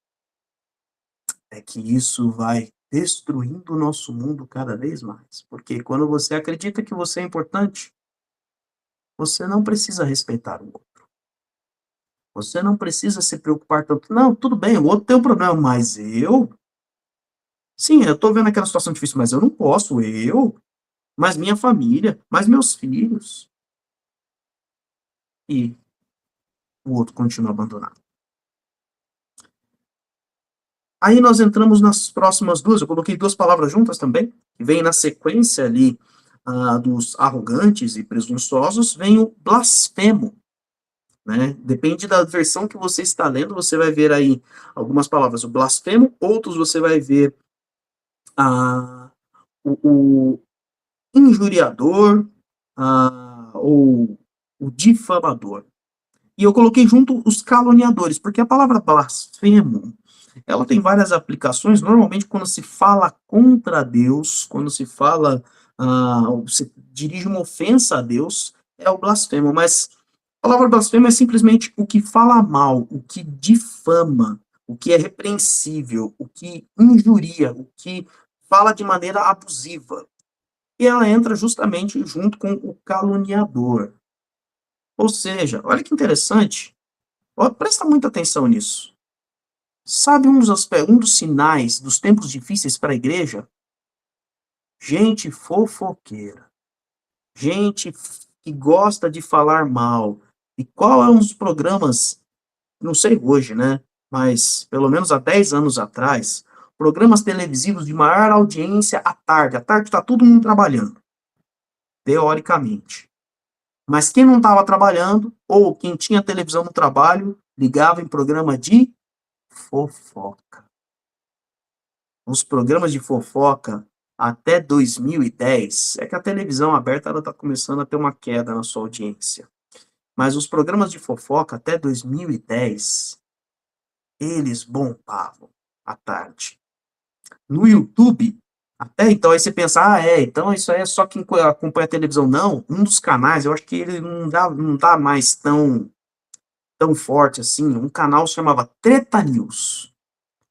é que isso vai destruindo o nosso mundo cada vez mais. Porque quando você acredita que você é importante, você não precisa respeitar o outro. Você não precisa se preocupar tanto. Não, tudo bem, o outro tem um problema, mas eu? Sim, eu tô vendo aquela situação difícil, mas eu não posso. Eu? Mas minha família? Mas meus filhos? E o outro continua abandonado. Aí nós entramos nas próximas duas, eu coloquei duas palavras juntas também, que vem na sequência ali dos arrogantes e presunçosos, vem o blasfemo, né? Depende da versão que você está lendo, você vai ver aí algumas palavras, o blasfemo, outros você vai ver o injuriador ou o difamador. E eu coloquei junto os caluniadores, porque a palavra blasfemo, ela tem várias aplicações. Normalmente, quando se fala contra Deus, quando se fala, se dirige uma ofensa a Deus, é o blasfemo. Mas a palavra blasfemo é simplesmente o que fala mal, o que difama, o que é repreensível, o que injuria, o que fala de maneira abusiva. E ela entra justamente junto com o caluniador. Ou seja, olha que interessante, presta muita atenção nisso. Sabe um dos sinais dos tempos difíceis para a igreja? Gente fofoqueira. Gente que gosta de falar mal. E qual é um dos programas, não sei hoje, né? Mas pelo menos há 10 anos atrás, programas televisivos de maior audiência à tarde. À tarde está todo mundo trabalhando, teoricamente. Mas quem não estava trabalhando, ou quem tinha televisão no trabalho, ligava em programa de fofoca. Os programas de fofoca até 2010, é que a televisão aberta está começando a ter uma queda na sua audiência. Mas os programas de fofoca até 2010, eles bombavam à tarde. No YouTube, até então, aí você pensa, então isso aí é só quem acompanha a televisão. Não, um dos canais, eu acho que ele não dá mais tão forte assim, um canal se chamava Treta News.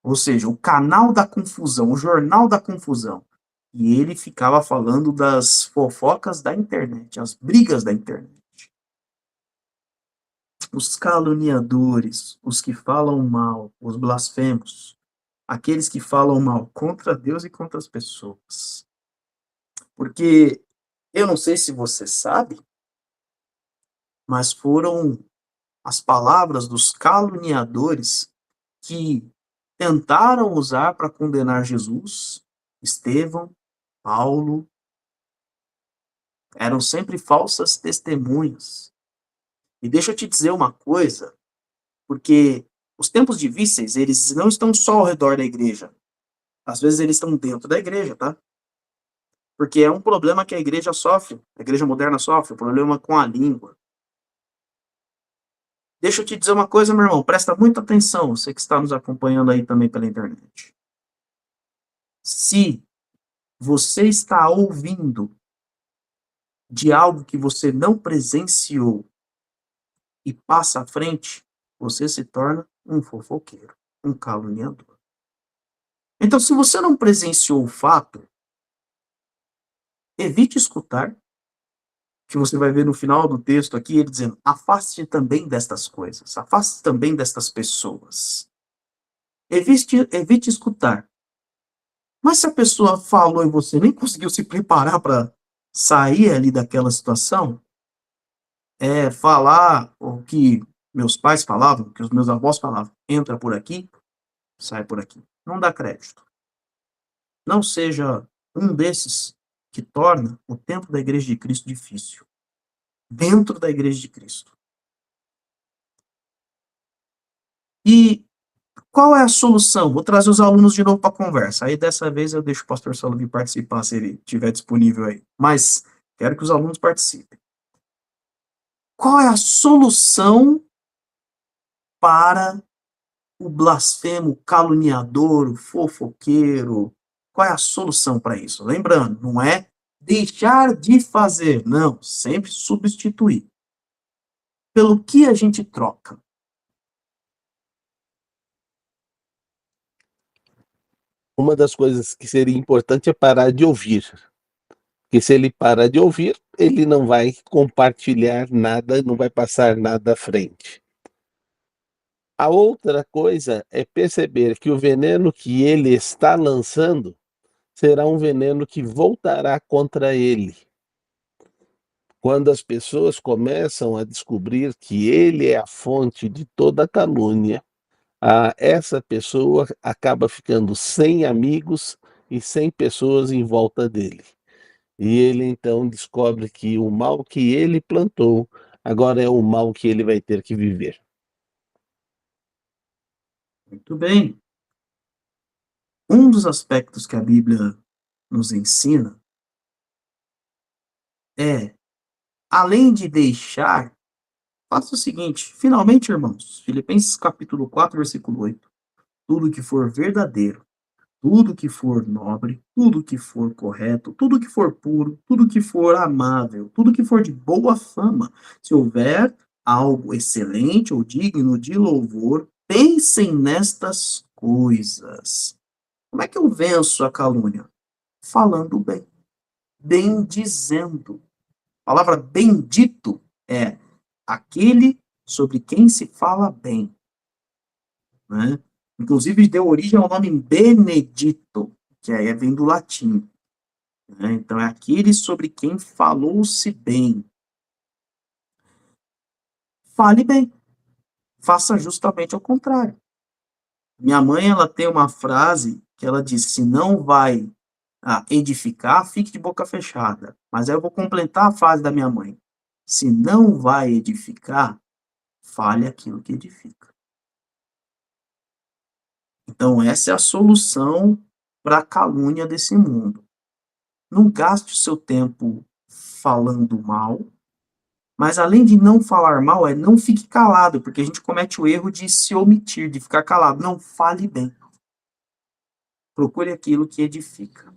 Ou seja, o canal da confusão, o jornal da confusão. E ele ficava falando das fofocas da internet, as brigas da internet. Os caluniadores, os que falam mal, os blasfemos, aqueles que falam mal contra Deus e contra as pessoas. Porque eu não sei se você sabe, mas foram as palavras dos caluniadores que tentaram usar para condenar Jesus, Estevão, Paulo. Eram sempre falsas testemunhas. E deixa eu te dizer uma coisa, porque os tempos difíceis, eles não estão só ao redor da igreja. Às vezes eles estão dentro da igreja, tá? Porque é um problema que a igreja sofre, a igreja moderna sofre, o problema com a língua. Deixa eu te dizer uma coisa, meu irmão, presta muita atenção, você que está nos acompanhando aí também pela internet. Se você está ouvindo de algo que você não presenciou e passa à frente, você se torna um fofoqueiro, um caluniador. Então, se você não presenciou o fato, evite escutar, que você vai ver no final do texto aqui, ele dizendo, afaste também destas coisas, afaste também destas pessoas. Evite escutar. Mas se a pessoa falou e você nem conseguiu se preparar para sair ali daquela situação, falar o que meus pais falavam, o que os meus avós falavam, entra por aqui, sai por aqui. Não dá crédito. Não seja um desses que torna o tempo da Igreja de Cristo difícil. Dentro da Igreja de Cristo. E qual é a solução? Vou trazer os alunos de novo para a conversa. Aí dessa vez eu deixo o pastor Saulo vir participar, se ele estiver disponível aí. Mas quero que os alunos participem. Qual é a solução para o blasfemo, o caluniador, o fofoqueiro? Qual é a solução para isso? Lembrando, não é deixar de fazer, não, sempre substituir. Pelo que a gente troca? Uma das coisas que seria importante é parar de ouvir. Porque se ele parar de ouvir, ele não vai compartilhar nada, não vai passar nada à frente. A outra coisa é perceber que o veneno que ele está lançando será um veneno que voltará contra ele. Quando as pessoas começam a descobrir que ele é a fonte de toda a calúnia, essa pessoa acaba ficando sem amigos e sem pessoas em volta dele. E ele então descobre que o mal que ele plantou agora é o mal que ele vai ter que viver. Muito bem. Um dos aspectos que a Bíblia nos ensina é, além de deixar, faça o seguinte, finalmente, irmãos, Filipenses capítulo 4, versículo 8, tudo que for verdadeiro, tudo que for nobre, tudo que for correto, tudo que for puro, tudo que for amável, tudo que for de boa fama, se houver algo excelente ou digno de louvor, pensem nestas coisas. Como é que eu venço a calúnia? Falando bem, bendizendo. A palavra bendito é aquele sobre quem se fala bem, né? Inclusive deu origem ao nome Benedito, que aí vem do latim, né? Então é aquele sobre quem falou-se bem. Fale bem, faça justamente ao contrário. Minha mãe, ela tem uma frase que ela diz, se não vai edificar, fique de boca fechada. Mas aí eu vou completar a frase da minha mãe. Se não vai edificar, fale aquilo que edifica. Então, essa é a solução para a calúnia desse mundo. Não gaste o seu tempo falando mal, mas além de não falar mal, não fique calado, porque a gente comete o erro de se omitir, de ficar calado. Não, fale bem. Procure aquilo que edifica.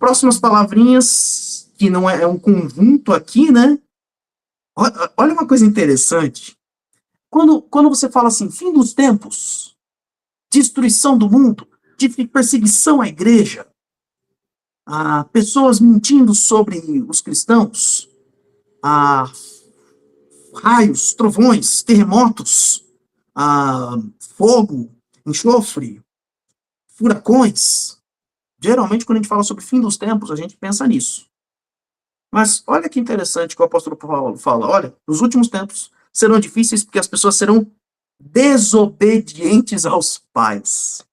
Próximas palavrinhas, que não é um conjunto aqui, né? Olha uma coisa interessante. Quando você fala assim, fim dos tempos, destruição do mundo, de perseguição à igreja, pessoas mentindo sobre os cristãos, raios, trovões, terremotos, fogo, enxofre, furacões. Geralmente, quando a gente fala sobre fim dos tempos, a gente pensa nisso. Mas olha que interessante que o apóstolo Paulo fala. Olha, nos últimos tempos serão difíceis porque as pessoas serão desobedientes aos pais.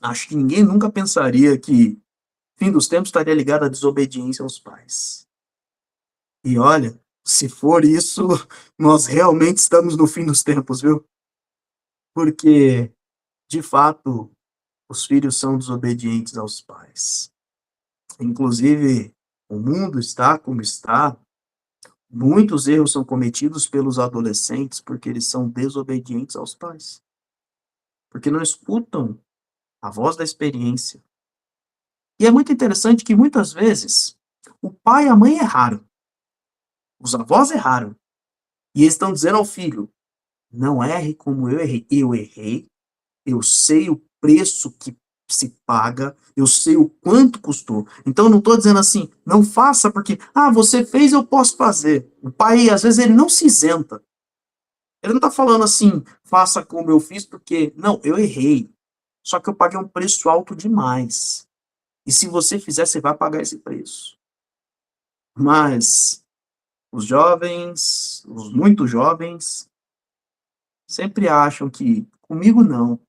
Acho que ninguém nunca pensaria que fim dos tempos estaria ligado à desobediência aos pais. E olha, se for isso, nós realmente estamos no fim dos tempos, viu? Porque, de fato, os filhos são desobedientes aos pais. Inclusive, o mundo está como está. Muitos erros são cometidos pelos adolescentes porque eles são desobedientes aos pais. Porque não escutam a voz da experiência. E é muito interessante que muitas vezes o pai e a mãe erraram. Os avós erraram. E eles estão dizendo ao filho, não erre como eu errei. Eu errei, eu sei o preço que se paga, eu sei o quanto custou. Então, não estou dizendo assim, não faça porque, você fez, eu posso fazer. O pai, às vezes, ele não se isenta. Ele não está falando assim, faça como eu fiz, porque, não, eu errei. Só que eu paguei um preço alto demais. E se você fizer, você vai pagar esse preço. Mas os jovens, os muito jovens, sempre acham que comigo não,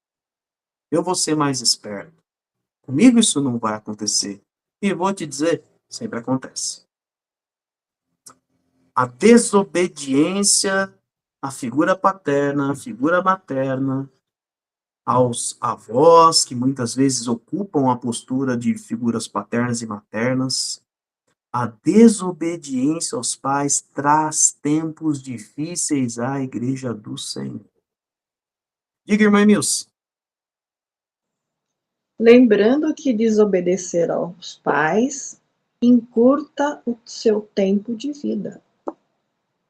eu vou ser mais esperto. Comigo isso não vai acontecer. E vou te dizer, sempre acontece. A desobediência à figura paterna, à figura materna, aos avós, que muitas vezes ocupam a postura de figuras paternas e maternas. A desobediência aos pais traz tempos difíceis à igreja do Senhor. Diga, irmã Nilce. Lembrando que desobedecer aos pais encurta o seu tempo de vida.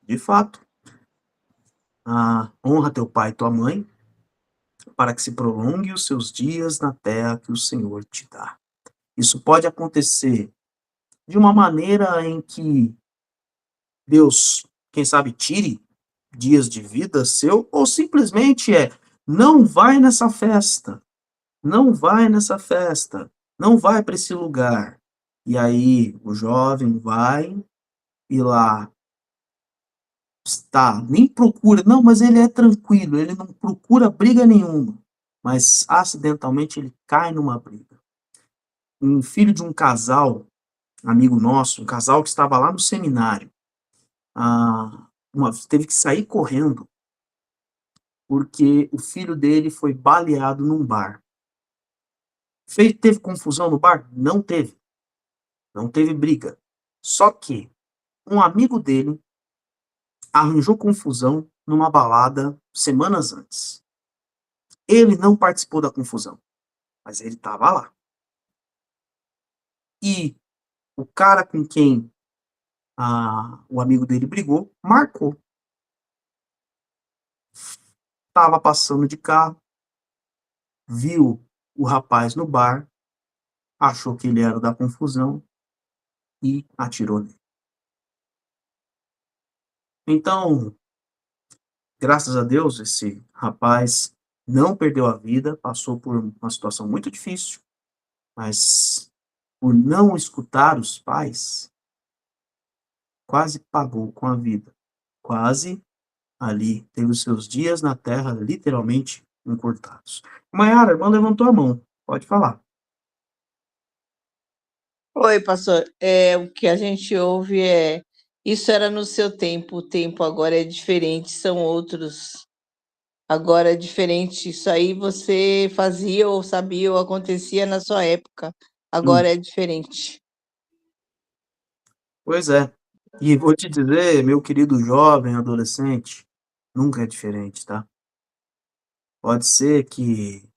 De fato, honra teu pai e tua mãe, para que se prolongue os seus dias na terra que o Senhor te dá. Isso pode acontecer de uma maneira em que Deus, quem sabe, tire dias de vida seu, ou simplesmente não vai nessa festa, não vai nessa festa, não vai para esse lugar. E aí o jovem vai e lá está, nem procura, não, mas ele é tranquilo, ele não procura briga nenhuma, mas acidentalmente ele cai numa briga. Um filho de um casal, amigo nosso, um casal que estava lá no seminário, teve que sair correndo porque o filho dele foi baleado num bar. Teve confusão no bar? Não teve. Não teve briga. Só que um amigo dele arranjou confusão numa balada semanas antes. Ele não participou da confusão, mas ele estava lá. E o cara com quem o amigo dele brigou, marcou. Estava passando de carro, viu o rapaz no bar, achou que ele era da confusão e atirou nele. Então, graças a Deus, esse rapaz não perdeu a vida, passou por uma situação muito difícil, mas por não escutar os pais, quase pagou com a vida. Quase ali teve os seus dias na terra literalmente encurtados. Maiara, a irmã levantou a mão. Pode falar. Oi, pastor. O que a gente ouve isso era no seu tempo, o tempo agora é diferente, são outros. Agora é diferente, isso aí você fazia ou sabia ou acontecia na sua época. Agora é diferente. Pois é. E vou te dizer, meu querido jovem, adolescente, nunca é diferente, tá? Pode ser que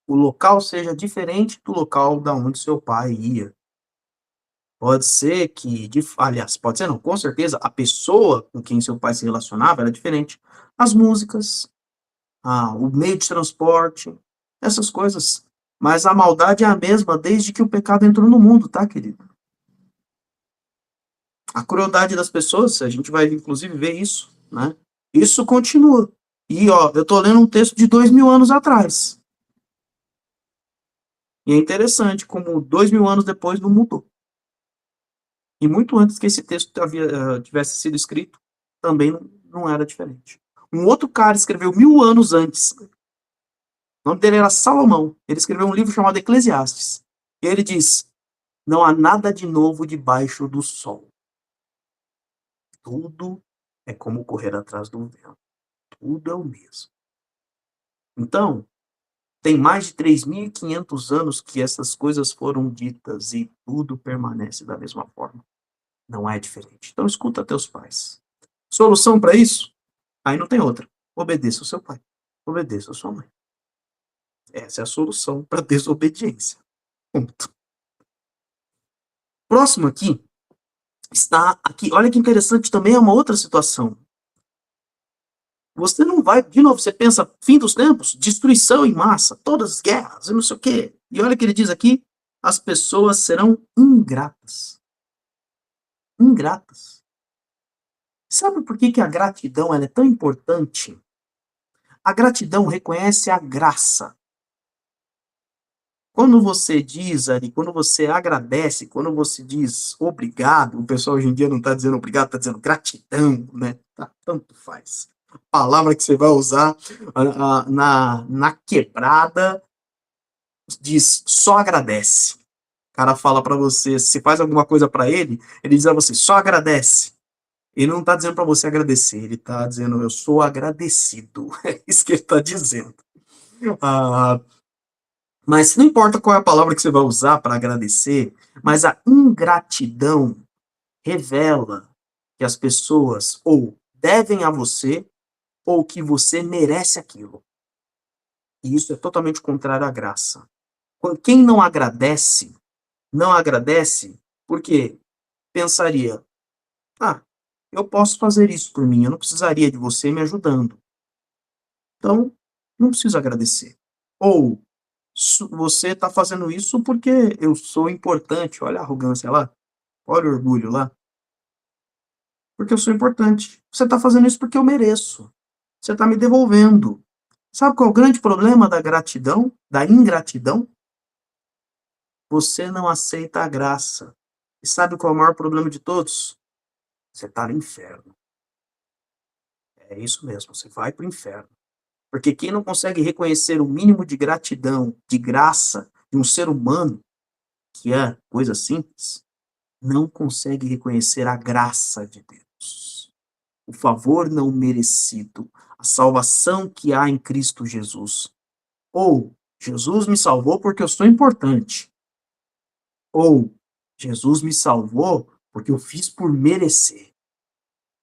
o local seja diferente do local da onde seu pai ia. Pode ser que, aliás, pode ser não, com certeza, a pessoa com quem seu pai se relacionava era diferente. As músicas, o meio de transporte, essas coisas. Mas a maldade é a mesma desde que o pecado entrou no mundo, tá, querido? A crueldade das pessoas, a gente vai inclusive ver isso, né? Isso continua. E, eu tô lendo um texto de 2000 anos atrás. E é interessante como 2000 anos depois não mudou. E muito antes que esse texto tivesse sido escrito, também não era diferente. Um outro cara escreveu 1000 anos antes. O nome dele era Salomão. Ele escreveu um livro chamado Eclesiastes. E ele diz: não há nada de novo debaixo do sol. Tudo é como correr atrás do vento. Tudo é o mesmo. Então, tem mais de 3.500 anos que essas coisas foram ditas e tudo permanece da mesma forma. Não é diferente. Então, escuta teus pais. Solução para isso? Aí não tem outra. Obedeça o seu pai. Obedeça a sua mãe. Essa é a solução para desobediência. Ponto. Próximo aqui está aqui. Olha que interessante, também é uma outra situação. Você não vai, de novo, você pensa, fim dos tempos, destruição em massa, todas as guerras, e não sei o quê. E olha o que ele diz aqui, as pessoas serão ingratas. Ingratas. Sabe por que a gratidão ela é tão importante? A gratidão reconhece a graça. Quando você diz ali, quando você agradece, quando você diz obrigado, o pessoal hoje em dia não está dizendo obrigado, está dizendo gratidão, né? Tá, tanto faz. A palavra que você vai usar na quebrada diz só agradece. O cara fala para você, se faz alguma coisa para ele, ele diz a você só agradece. Ele não está dizendo para você agradecer, ele está dizendo eu sou agradecido. É isso que ele está dizendo. Mas não importa qual é a palavra que você vai usar para agradecer, mas a ingratidão revela que as pessoas ou devem a você ou que você merece aquilo. E isso é totalmente contrário à graça. Quem não agradece porque pensaria, eu posso fazer isso por mim, eu não precisaria de você me ajudando. Então, não preciso agradecer. Ou, você está fazendo isso porque eu sou importante, olha a arrogância lá, olha o orgulho lá. Porque eu sou importante. Você está fazendo isso porque eu mereço. Você está me devolvendo. Sabe qual é o grande problema da gratidão, da ingratidão? Você não aceita a graça. E sabe qual é o maior problema de todos? Você está no inferno. É isso mesmo, você vai para o inferno. Porque quem não consegue reconhecer o mínimo de gratidão, de graça, de um ser humano, que é coisa simples, não consegue reconhecer a graça de Deus. O favor não merecido, a salvação que há em Cristo Jesus. Ou, Jesus me salvou porque eu sou importante. Ou, Jesus me salvou porque eu fiz por merecer.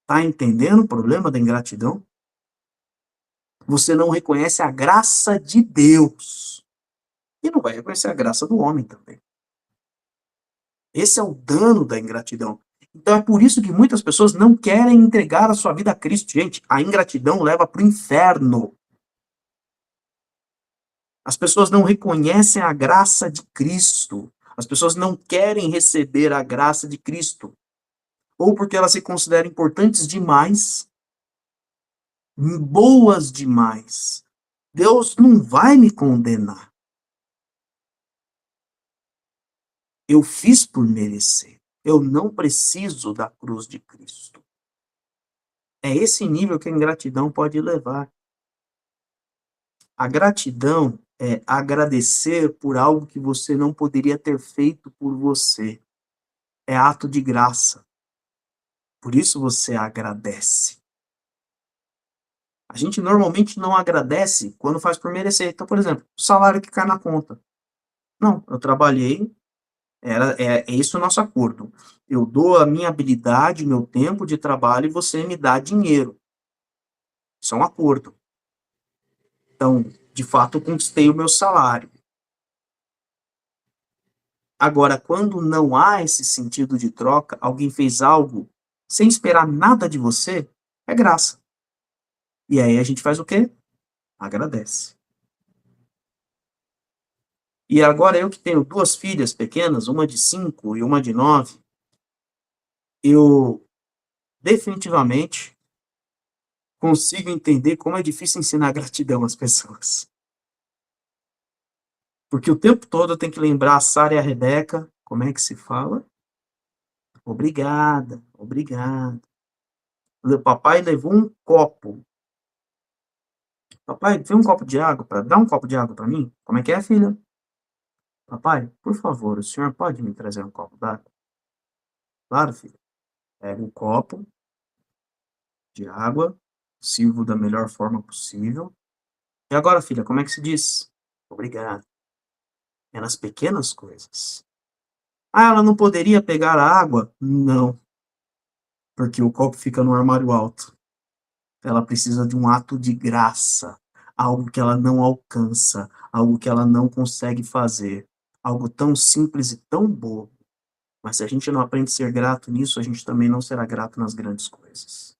Tá entendendo o problema da ingratidão? Você não reconhece a graça de Deus. E não vai reconhecer a graça do homem também. Esse é o dano da ingratidão. Então é por isso que muitas pessoas não querem entregar a sua vida a Cristo. Gente, a ingratidão leva para o inferno. As pessoas não reconhecem a graça de Cristo. As pessoas não querem receber a graça de Cristo. Ou porque elas se consideram importantes demais, boas demais. Deus não vai me condenar. Eu fiz por merecer. Eu não preciso da cruz de Cristo. É esse nível que a ingratidão pode levar. A gratidão é agradecer por algo que você não poderia ter feito por você. É ato de graça. Por isso você agradece. A gente normalmente não agradece quando faz por merecer. Então, por exemplo, o salário que cai na conta. Não, eu trabalhei, é isso o nosso acordo. Eu dou a minha habilidade, meu tempo de trabalho e você me dá dinheiro. Isso é um acordo. Então, de fato, eu conquistei o meu salário. Agora, quando não há esse sentido de troca, alguém fez algo sem esperar nada de você, é graça. E aí a gente faz o quê? Agradece. E agora eu que tenho 2 filhas pequenas, uma de 5 e uma de 9, eu definitivamente consigo entender como é difícil ensinar gratidão às pessoas. Porque o tempo todo eu tenho que lembrar a Sara e a Rebeca, como é que se fala? Obrigada, obrigado. O papai levou um copo. Papai, vê um copo de água, dá um copo de água para mim? Como é que é, filha? Papai, por favor, o senhor pode me trazer um copo d'água? Claro, filho. Pega um copo de água, sirvo da melhor forma possível. E agora, filha, como é que se diz? Obrigado. É nas pequenas coisas. Ah, ela não poderia pegar a água? Não, porque o copo fica no armário alto. Ela precisa de um ato de graça, algo que ela não alcança, algo que ela não consegue fazer, algo tão simples e tão bobo. Mas se a gente não aprende a ser grato nisso, a gente também não será grato nas grandes coisas.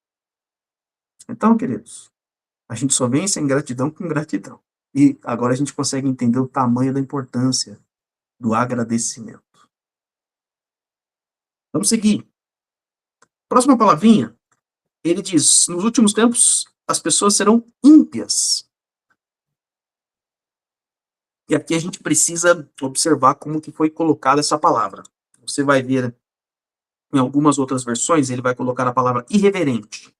Então, queridos, A gente só vence a ingratidão com gratidão. E agora a gente consegue entender o tamanho da importância do agradecimento. Vamos seguir. Próxima palavrinha, ele diz, nos últimos tempos, as pessoas serão ímpias. E aqui a gente precisa observar como que foi colocada essa palavra. Você vai ver em algumas outras versões, ele vai colocar a palavra irreverente.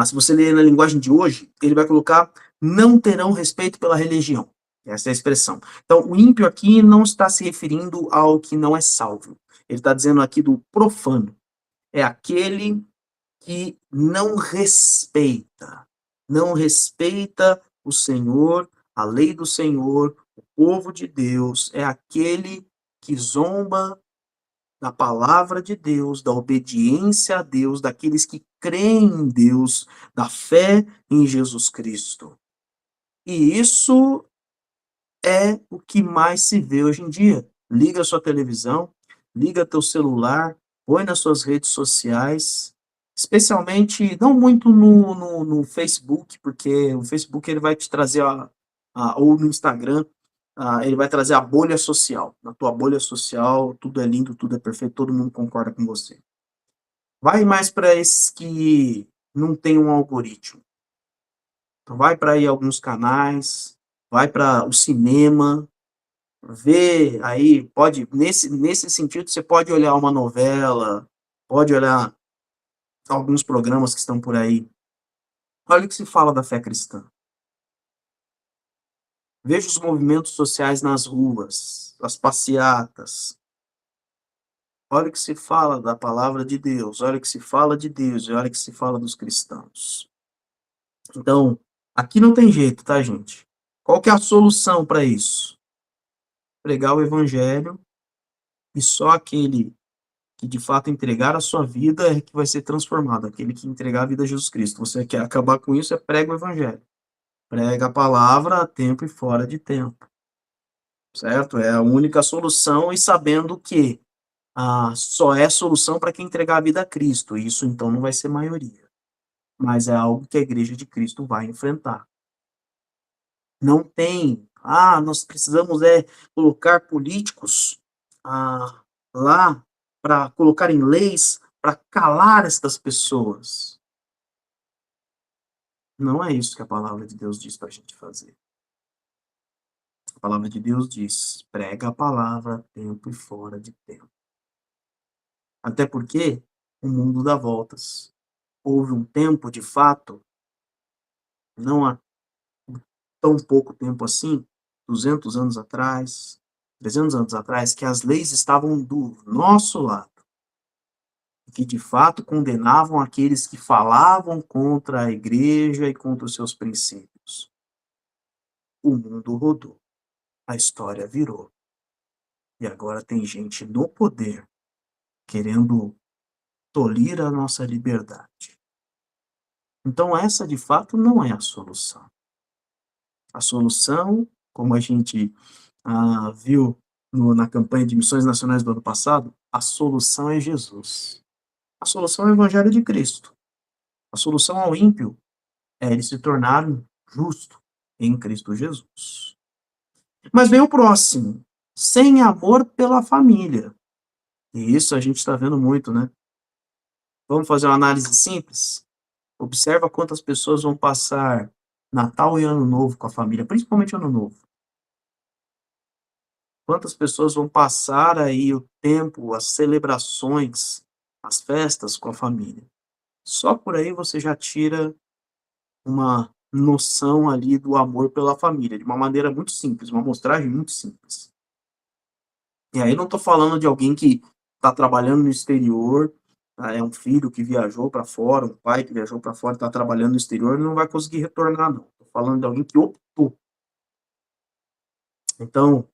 Se você ler na linguagem de hoje, ele vai colocar não terão respeito pela religião. Essa é a expressão. Então, o ímpio aqui não está se referindo ao que não é salvo. Ele está dizendo aqui do profano. É aquele que não respeita o Senhor, a lei do Senhor, o povo de Deus, é aquele que zomba da palavra de Deus, da obediência a Deus, daqueles que creem em Deus, da fé em Jesus Cristo. E isso é o que mais se vê hoje em dia. Liga a sua televisão, liga teu celular, põe nas suas redes sociais, especialmente, não muito no Facebook, porque o Facebook ele vai te trazer, ou no Instagram, ele vai trazer a bolha social. Na tua bolha social, tudo é lindo, tudo é perfeito, todo mundo concorda com você. Vai mais para esses que não tem um algoritmo. Então, vai para aí alguns canais, vai para o cinema, vê aí, pode, nesse sentido, você pode olhar uma novela, pode olhar alguns programas que estão por aí. Olha o que se fala da fé cristã. Veja os movimentos sociais nas ruas, as passeatas. Olha o que se fala da palavra de Deus, olha o que se fala de Deus e olha o que se fala dos cristãos. Então, aqui não tem jeito, tá, gente? Qual que é a solução para isso? Pregar o evangelho e só aquele que de fato entregar a sua vida é que vai ser transformado, aquele que entregar a vida a Jesus Cristo. Você quer acabar com isso, prega o evangelho. Prega a palavra a tempo e fora de tempo. Certo? É a única solução e sabendo que só é solução para quem entregar a vida a Cristo. Isso então não vai ser maioria. Mas é algo que a igreja de Cristo vai enfrentar. Não tem, nós precisamos colocar políticos lá para colocar em leis para calar estas pessoas. Não é isso que a palavra de Deus diz para a gente fazer. A palavra de Deus diz, prega a palavra a tempo e fora de tempo. Até porque o mundo dá voltas. Houve um tempo, de fato, não há tão pouco tempo assim, 200 anos atrás, 300 anos atrás, que as leis estavam do nosso lado. Que de fato condenavam aqueles que falavam contra a igreja e contra os seus princípios. O mundo rodou. A história virou. E agora tem gente no poder querendo tolir a nossa liberdade. Então essa, de fato, não é a solução. A solução, como a gente viu na campanha de missões nacionais do ano passado, a solução é Jesus. A solução é o Evangelho de Cristo. A solução ao ímpio é ele se tornar justo em Cristo Jesus. Mas vem o próximo. Sem amor pela família. E isso a gente está vendo muito, né? Vamos fazer uma análise simples? Observa quantas pessoas vão passar Natal e Ano Novo com a família, principalmente Ano Novo. Quantas pessoas vão passar aí o tempo, as celebrações, as festas com a família. Só por aí você já tira uma noção ali do amor pela família, de uma maneira muito simples, uma amostragem muito simples. E aí não estou falando de alguém que está trabalhando no exterior, é um filho que viajou para fora, um pai que viajou para fora, está trabalhando no exterior e não vai conseguir retornar, não. Estou falando de alguém que optou. Então,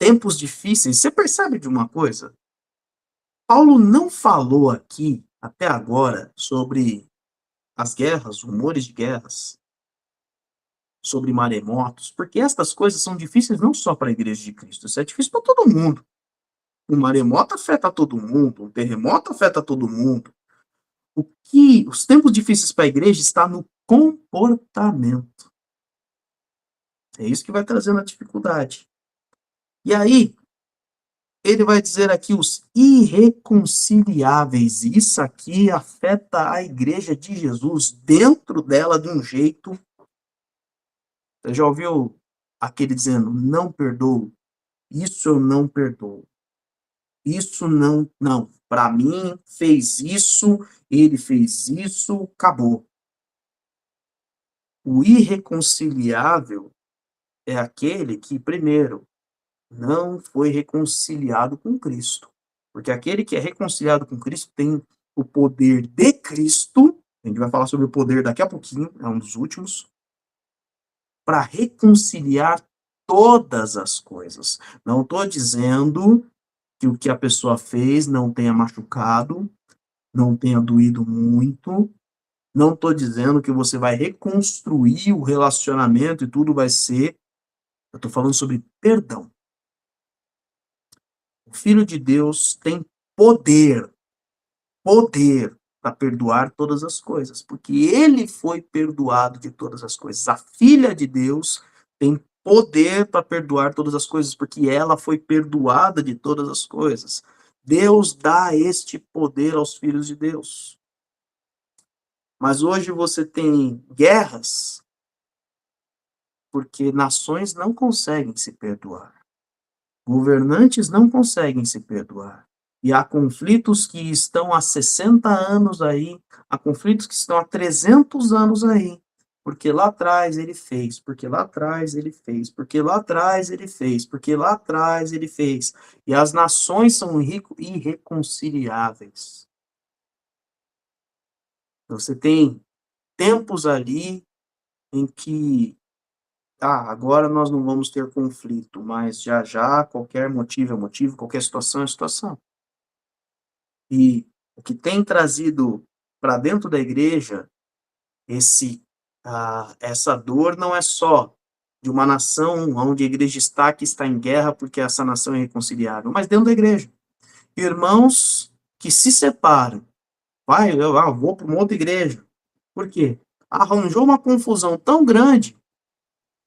tempos difíceis, você percebe de uma coisa? Paulo não falou aqui, até agora, sobre as guerras, rumores de guerras, sobre maremotos, porque estas coisas são difíceis não só para a igreja de Cristo, isso é difícil para todo mundo. Um maremoto afeta todo mundo, um terremoto afeta todo mundo. Os tempos difíceis para a igreja está no comportamento. É isso que vai trazendo a dificuldade. E aí, ele vai dizer aqui os irreconciliáveis. Isso aqui afeta a igreja de Jesus dentro dela de um jeito. Você já ouviu aquele dizendo, não perdoo? Isso eu não perdoo. Isso não. Para mim, fez isso, ele fez isso, acabou. O irreconciliável é aquele que, primeiro, não foi reconciliado com Cristo. Porque aquele que é reconciliado com Cristo tem o poder de Cristo, a gente vai falar sobre o poder daqui a pouquinho, é um dos últimos, para reconciliar todas as coisas. Não estou dizendo que o que a pessoa fez não tenha machucado, não tenha doído muito. Não estou dizendo que você vai reconstruir o relacionamento e tudo vai ser. Eu estou falando sobre perdão. O Filho de Deus tem poder para perdoar todas as coisas, porque ele foi perdoado de todas as coisas. A filha de Deus tem poder para perdoar todas as coisas, porque ela foi perdoada de todas as coisas. Deus dá este poder aos filhos de Deus. Mas hoje você tem guerras porque nações não conseguem se perdoar. Governantes não conseguem se perdoar. E há conflitos que estão há 60 anos aí, há conflitos que estão há 300 anos aí, porque lá atrás ele fez, porque lá atrás ele fez, porque lá atrás ele fez, porque lá atrás ele fez. E as nações são irreconciliáveis. Você tem tempos ali em que agora nós não vamos ter conflito, mas já qualquer motivo é motivo, qualquer situação é situação. E o que tem trazido para dentro da igreja essa dor não é só de uma nação onde a igreja está, que está em guerra porque essa nação é irreconciliável, mas dentro da igreja. Irmãos que se separam. Eu vou para uma outra igreja. Por quê? Arranjou uma confusão tão grande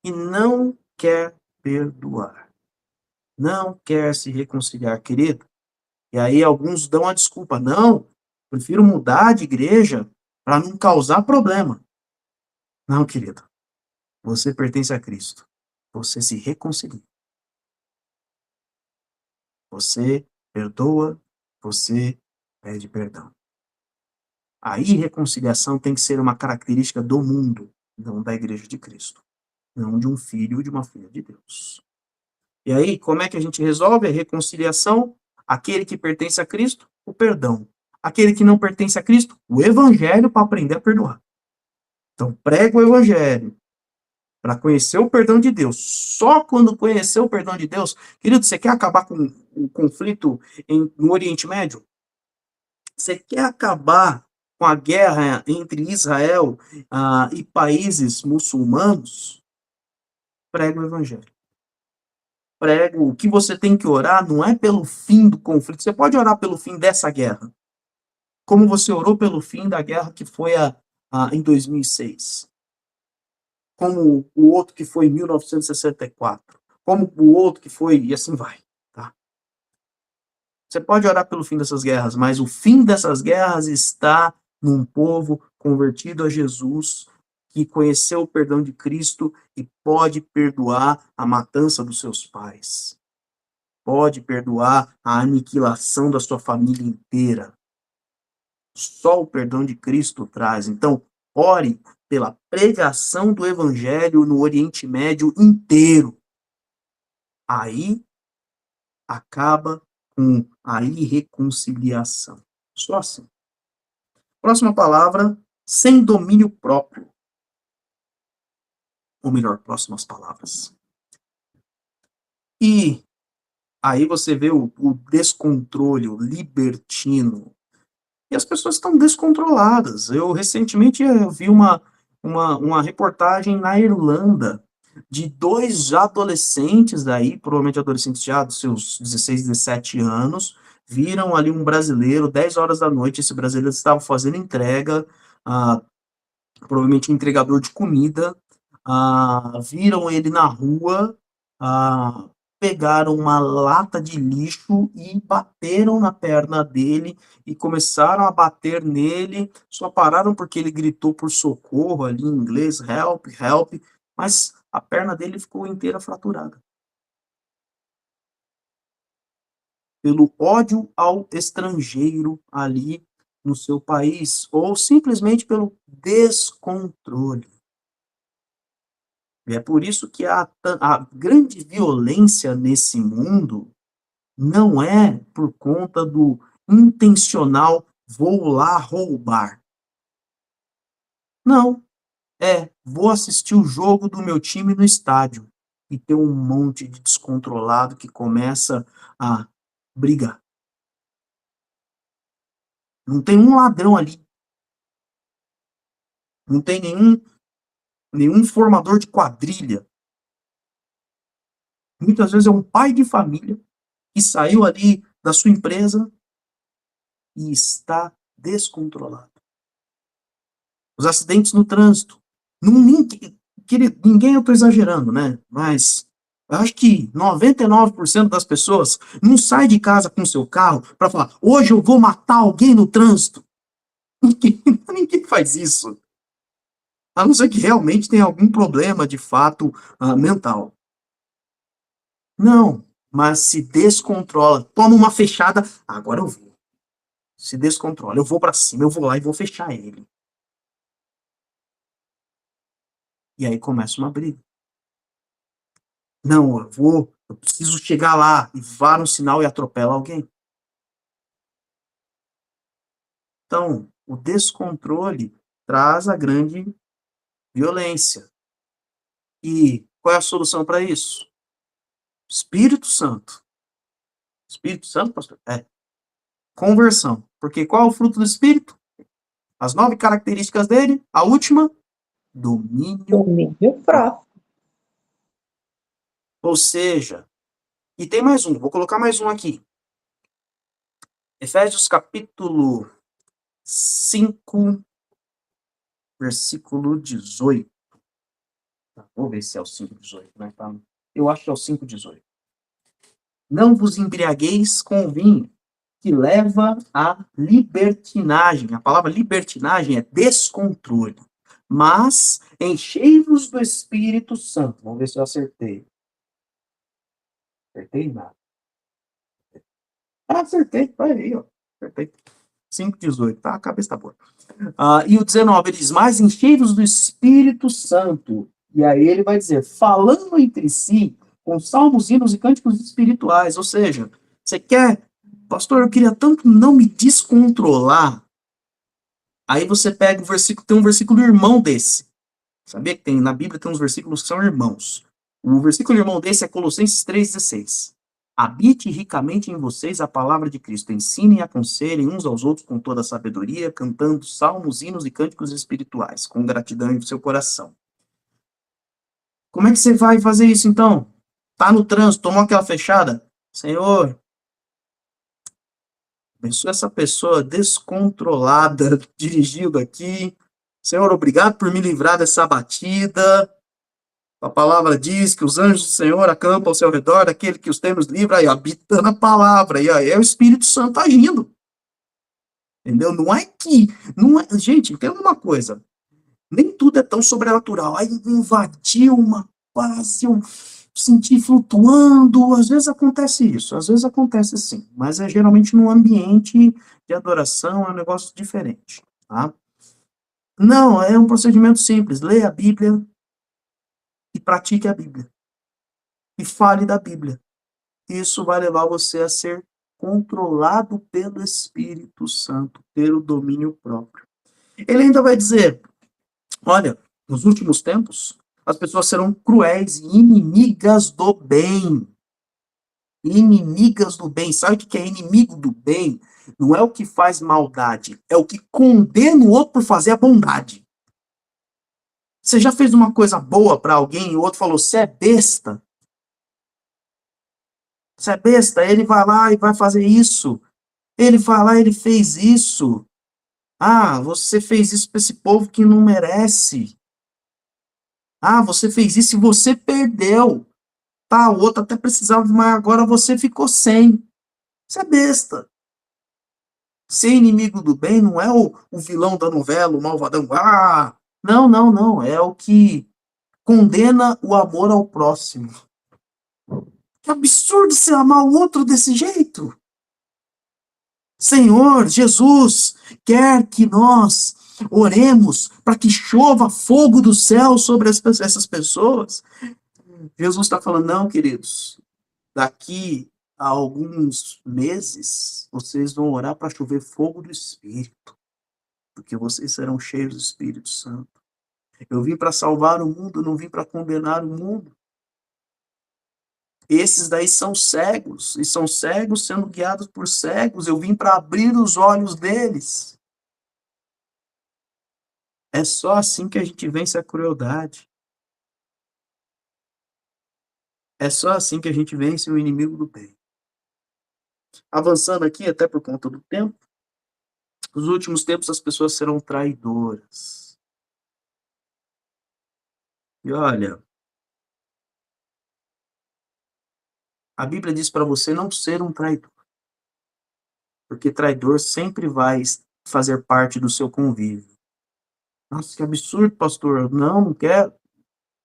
e não quer perdoar. Não quer se reconciliar, querido. E aí alguns dão a desculpa. Não, prefiro mudar de igreja para não causar problema. Não, querido. Você pertence a Cristo. Você se reconcilia. Você perdoa, você pede perdão. A irreconciliação tem que ser uma característica do mundo, não da igreja de Cristo. Não de um filho ou de uma filha de Deus. E aí, como é que a gente resolve a reconciliação? Aquele que pertence a Cristo, o perdão. Aquele que não pertence a Cristo, o evangelho para aprender a perdoar. Então, prega o evangelho para conhecer o perdão de Deus. Só quando conhecer o perdão de Deus, querido, você quer acabar com o conflito no Oriente Médio? Você quer acabar com a guerra entre Israel e países muçulmanos? Prega o evangelho. Prego, o que você tem que orar não é pelo fim do conflito. Você pode orar pelo fim dessa guerra, como você orou pelo fim da guerra que foi em 2006, como o outro que foi em 1964, como o outro que foi, e assim vai. Tá? Você pode orar pelo fim dessas guerras, mas o fim dessas guerras está num povo convertido a Jesus, que conheceu o perdão de Cristo e pode perdoar a matança dos seus pais. Pode perdoar a aniquilação da sua família inteira. Só o perdão de Cristo traz. Então, ore pela pregação do evangelho no Oriente Médio inteiro. Aí acaba com a irreconciliação. Só assim. Próxima palavra, sem domínio próprio. Ou melhor, próximas palavras. E aí você vê o descontrole, o libertino. E as pessoas estão descontroladas. Eu recentemente vi uma reportagem na Irlanda de 2 adolescentes aí, provavelmente adolescentes já dos seus 16, 17 anos, viram ali um brasileiro, 10 horas da noite, esse brasileiro estava fazendo entrega provavelmente um entregador de comida, viram ele na rua, pegaram uma lata de lixo e bateram na perna dele e começaram a bater nele, só pararam porque ele gritou por socorro ali em inglês, help, help, mas a perna dele ficou inteira fraturada. Pelo ódio ao estrangeiro ali no seu país, ou simplesmente pelo descontrole. E é por isso que a grande violência nesse mundo não é por conta do intencional vou lá roubar. Não, vou assistir o jogo do meu time no estádio e ter um monte de descontrolado que começa a brigar. Não tem um ladrão ali. Não tem nenhum formador de quadrilha. Muitas vezes é um pai de família que saiu ali da sua empresa e está descontrolado. Os acidentes no trânsito. Ninguém, eu estou exagerando, né? Mas eu acho que 99% das pessoas não sai de casa com seu carro para falar, hoje eu vou matar alguém no trânsito. Ninguém faz isso. A não ser que realmente tenha algum problema, de fato, mental. Não, mas se descontrola. Toma uma fechada, agora eu vou. Se descontrola, eu vou para cima, eu vou lá e vou fechar ele. E aí começa uma briga. Não, eu preciso chegar lá e vá no sinal e atropela alguém. Então, o descontrole traz a grande violência. E qual é a solução para isso? Espírito Santo. Espírito Santo, pastor? Conversão. Porque qual é o fruto do Espírito? As 9 características dele. A última, domínio próprio. Ou seja, e tem mais um, vou colocar mais um aqui. Efésios capítulo 5, versículo 18. Vou ver se é o 5:18, né? Eu acho que é o 5:18. Não vos embriagueis com o vinho, que leva à libertinagem. A palavra libertinagem é descontrole. Mas enchei-vos do Espírito Santo. Vamos ver se eu acertei. Acertei nada. Acertei. Vai aí, ó. Acertei. 5:18. Tá, a cabeça tá boa. E o 19, ele diz, mas enchei-vos do Espírito Santo. E aí ele vai dizer, falando entre si, com salmos, hinos e cânticos espirituais. Ou seja, você quer, pastor, eu queria tanto não me descontrolar. Aí você pega o versículo, tem um versículo irmão desse. Sabia que na Bíblia tem uns versículos que são irmãos. O versículo irmão desse é Colossenses 3:16. Habite ricamente em vocês a palavra de Cristo. Ensinem e aconselhem uns aos outros com toda a sabedoria, cantando salmos, hinos e cânticos espirituais, com gratidão em seu coração. Como é que você vai fazer isso, então? Tá no trânsito, tomou aquela fechada? Senhor, abençoa essa pessoa descontrolada, dirigindo aqui. Senhor, obrigado por me livrar dessa batida. A palavra diz que os anjos do Senhor acampam ao seu redor, daquele que os tem nos livra, aí habita na palavra, e aí é o Espírito Santo agindo. Entendeu? Não é que... gente, entenda uma coisa. Nem tudo é tão sobrenatural. Aí invadiu uma paz, eu senti flutuando. Às vezes acontece isso, às vezes acontece sim. Mas é geralmente num ambiente de adoração, é um negócio diferente. Tá? Não, é um procedimento simples. Leia a Bíblia, e pratique a Bíblia. E fale da Bíblia. Isso vai levar você a ser controlado pelo Espírito Santo, ter o domínio próprio. Ele ainda vai dizer, olha, nos últimos tempos, as pessoas serão cruéis e inimigas do bem. Inimigas do bem. Sabe o que é inimigo do bem? Não é o que faz maldade, é o que condena o outro por fazer a bondade. Você já fez uma coisa boa para alguém e o outro falou, você é besta? Você é besta? Ele vai lá e vai fazer isso. Ele vai lá e ele fez isso. Ah, você fez isso para esse povo que não merece. Ah, você fez isso e você perdeu. Tá, o outro até precisava, mas agora você ficou sem. Isso é besta. Ser inimigo do bem não é o vilão da novela, o malvadão. Ah, não, não, não. É o que condena o amor ao próximo. Que absurdo você amar o outro desse jeito. Senhor, Jesus, quer que nós oremos para que chova fogo do céu sobre essas pessoas. Jesus está falando, não, queridos, daqui a alguns meses, vocês vão orar para chover fogo do Espírito, porque vocês serão cheios do Espírito Santo. Eu vim para salvar o mundo, não vim para condenar o mundo. Esses daí são cegos, e são cegos sendo guiados por cegos. Eu vim para abrir os olhos deles. É só assim que a gente vence a crueldade. É só assim que a gente vence o inimigo do bem. Avançando aqui, até por conta do tempo, nos últimos tempos as pessoas serão traidoras. E olha, a Bíblia diz para você não ser um traidor, porque traidor sempre vai fazer parte do seu convívio. Nossa, que absurdo, pastor. Não, não quero.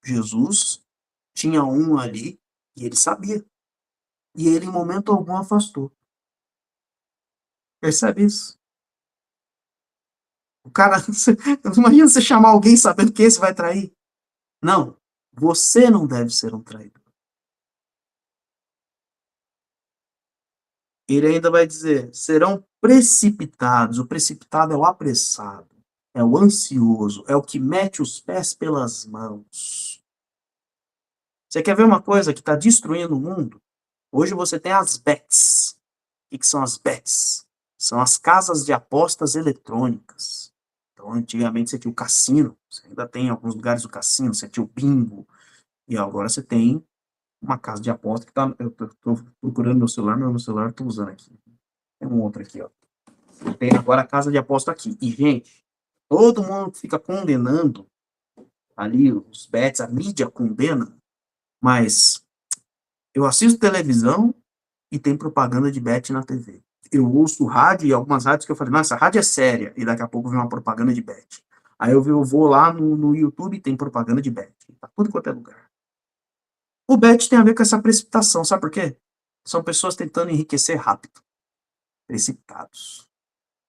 Jesus tinha um ali e ele sabia. E ele, em momento algum, afastou. Percebe isso? O cara, imagina você chamar alguém sabendo que esse vai trair. Não, você não deve ser um traidor. Ele ainda vai dizer, serão precipitados. O precipitado é o apressado, é o ansioso, é o que mete os pés pelas mãos. Você quer ver uma coisa que está destruindo o mundo? Hoje você tem as bets. O que são as bets? São as casas de apostas eletrônicas. Então, antigamente você tinha o cassino, você ainda tem em alguns lugares o cassino, você tinha o bingo, e agora você tem uma casa de aposta que tá. Eu tô procurando meu celular, mas meu celular eu tô usando aqui. Tem um outro aqui, ó. Tem agora a casa de aposta aqui. E, gente, todo mundo fica condenando ali os bets, a mídia condena, mas eu assisto televisão e tem propaganda de bet na TV. Eu ouço rádio e algumas rádios que eu falei, nossa, a rádio é séria, e daqui a pouco vem uma propaganda de bet. Aí eu vou lá no YouTube e tem propaganda de bet. Tá tudo quanto é lugar. O bet tem a ver com essa precipitação, sabe por quê? São pessoas tentando enriquecer rápido. Precipitados.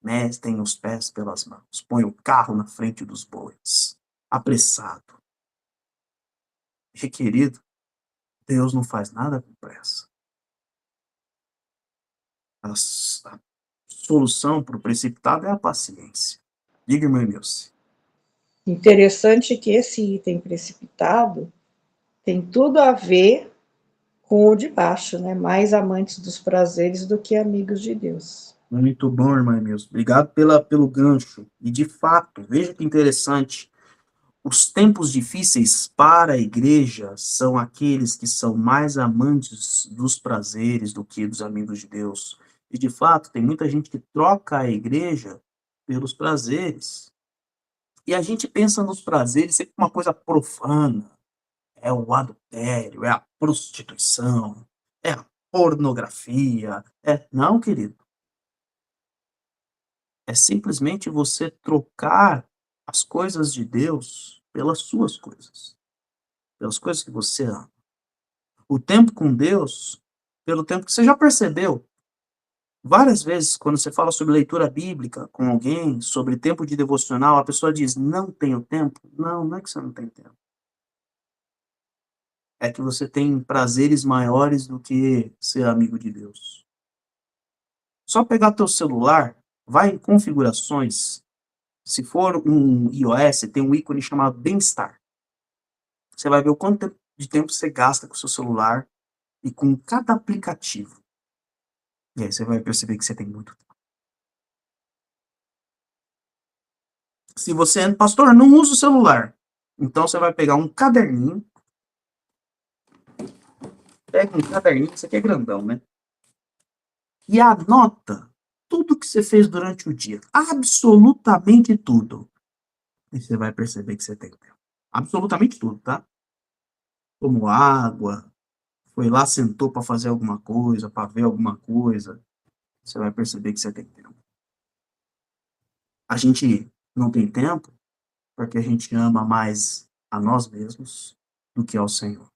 Metem os pés pelas mãos. Põe o carro na frente dos bois. Apressado. Querido, Deus não faz nada com pressa. A solução para o precipitado é a paciência. Diga, irmã Nilce. Interessante que esse item precipitado tem tudo a ver com o de baixo, né? Mais amantes dos prazeres do que amigos de Deus. Muito bom, irmã Nilce. Obrigado pelo gancho. E, de fato, veja que interessante. Os tempos difíceis para a igreja são aqueles que são mais amantes dos prazeres do que dos amigos de Deus. E, de fato, tem muita gente que troca a igreja pelos prazeres. E a gente pensa nos prazeres sempre uma coisa profana. É o adultério, é a prostituição, é a pornografia. Não, querido. É simplesmente você trocar as coisas de Deus pelas suas coisas. Pelas coisas que você ama. O tempo com Deus, pelo tempo que você já percebeu. Várias vezes, quando você fala sobre leitura bíblica com alguém, sobre tempo de devocional, a pessoa diz, não tenho tempo. Não, não é que você não tem tempo. É que você tem prazeres maiores do que ser amigo de Deus. Só pegar teu celular, vai em configurações. Se for um iOS, tem um ícone chamado bem-estar. Você vai ver o quanto de tempo você gasta com o seu celular e com cada aplicativo. E aí você vai perceber que você tem muito tempo. Se você, pastor, não usa o celular, então você vai pegar um caderninho. Pega um caderninho, isso aqui é grandão, né? E anota tudo que você fez durante o dia. Absolutamente tudo. E você vai perceber que você tem tempo. Absolutamente tudo, tá? Tomou água, foi lá, sentou para fazer alguma coisa, para ver alguma coisa. Você vai perceber que você tem tempo. A gente não tem tempo porque a gente ama mais a nós mesmos do que ao Senhor.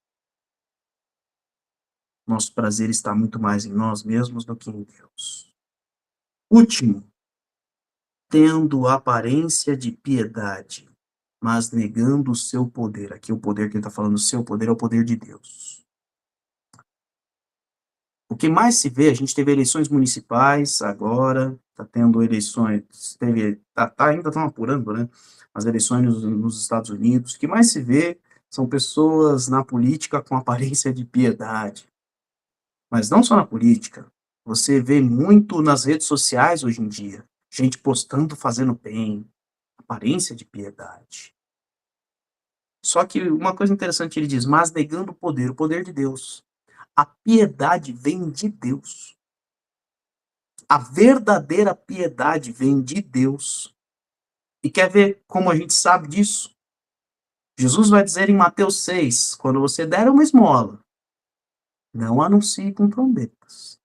Nosso prazer está muito mais em nós mesmos do que em Deus. Último, tendo aparência de piedade, mas negando o seu poder. Aqui o poder que ele está falando, o seu poder é o poder de Deus. O que mais se vê, a gente teve eleições municipais agora, está tendo eleições, ainda estão apurando, né? As eleições nos Estados Unidos. O que mais se vê são pessoas na política com aparência de piedade. Mas não só na política. Você vê muito nas redes sociais hoje em dia. Gente postando, fazendo bem. Aparência de piedade. Só que uma coisa interessante ele diz, mas negando o poder de Deus. A piedade vem de Deus. A verdadeira piedade vem de Deus. E quer ver como a gente sabe disso? Jesus vai dizer em Mateus 6, quando você der uma esmola, não anuncie com trombetas.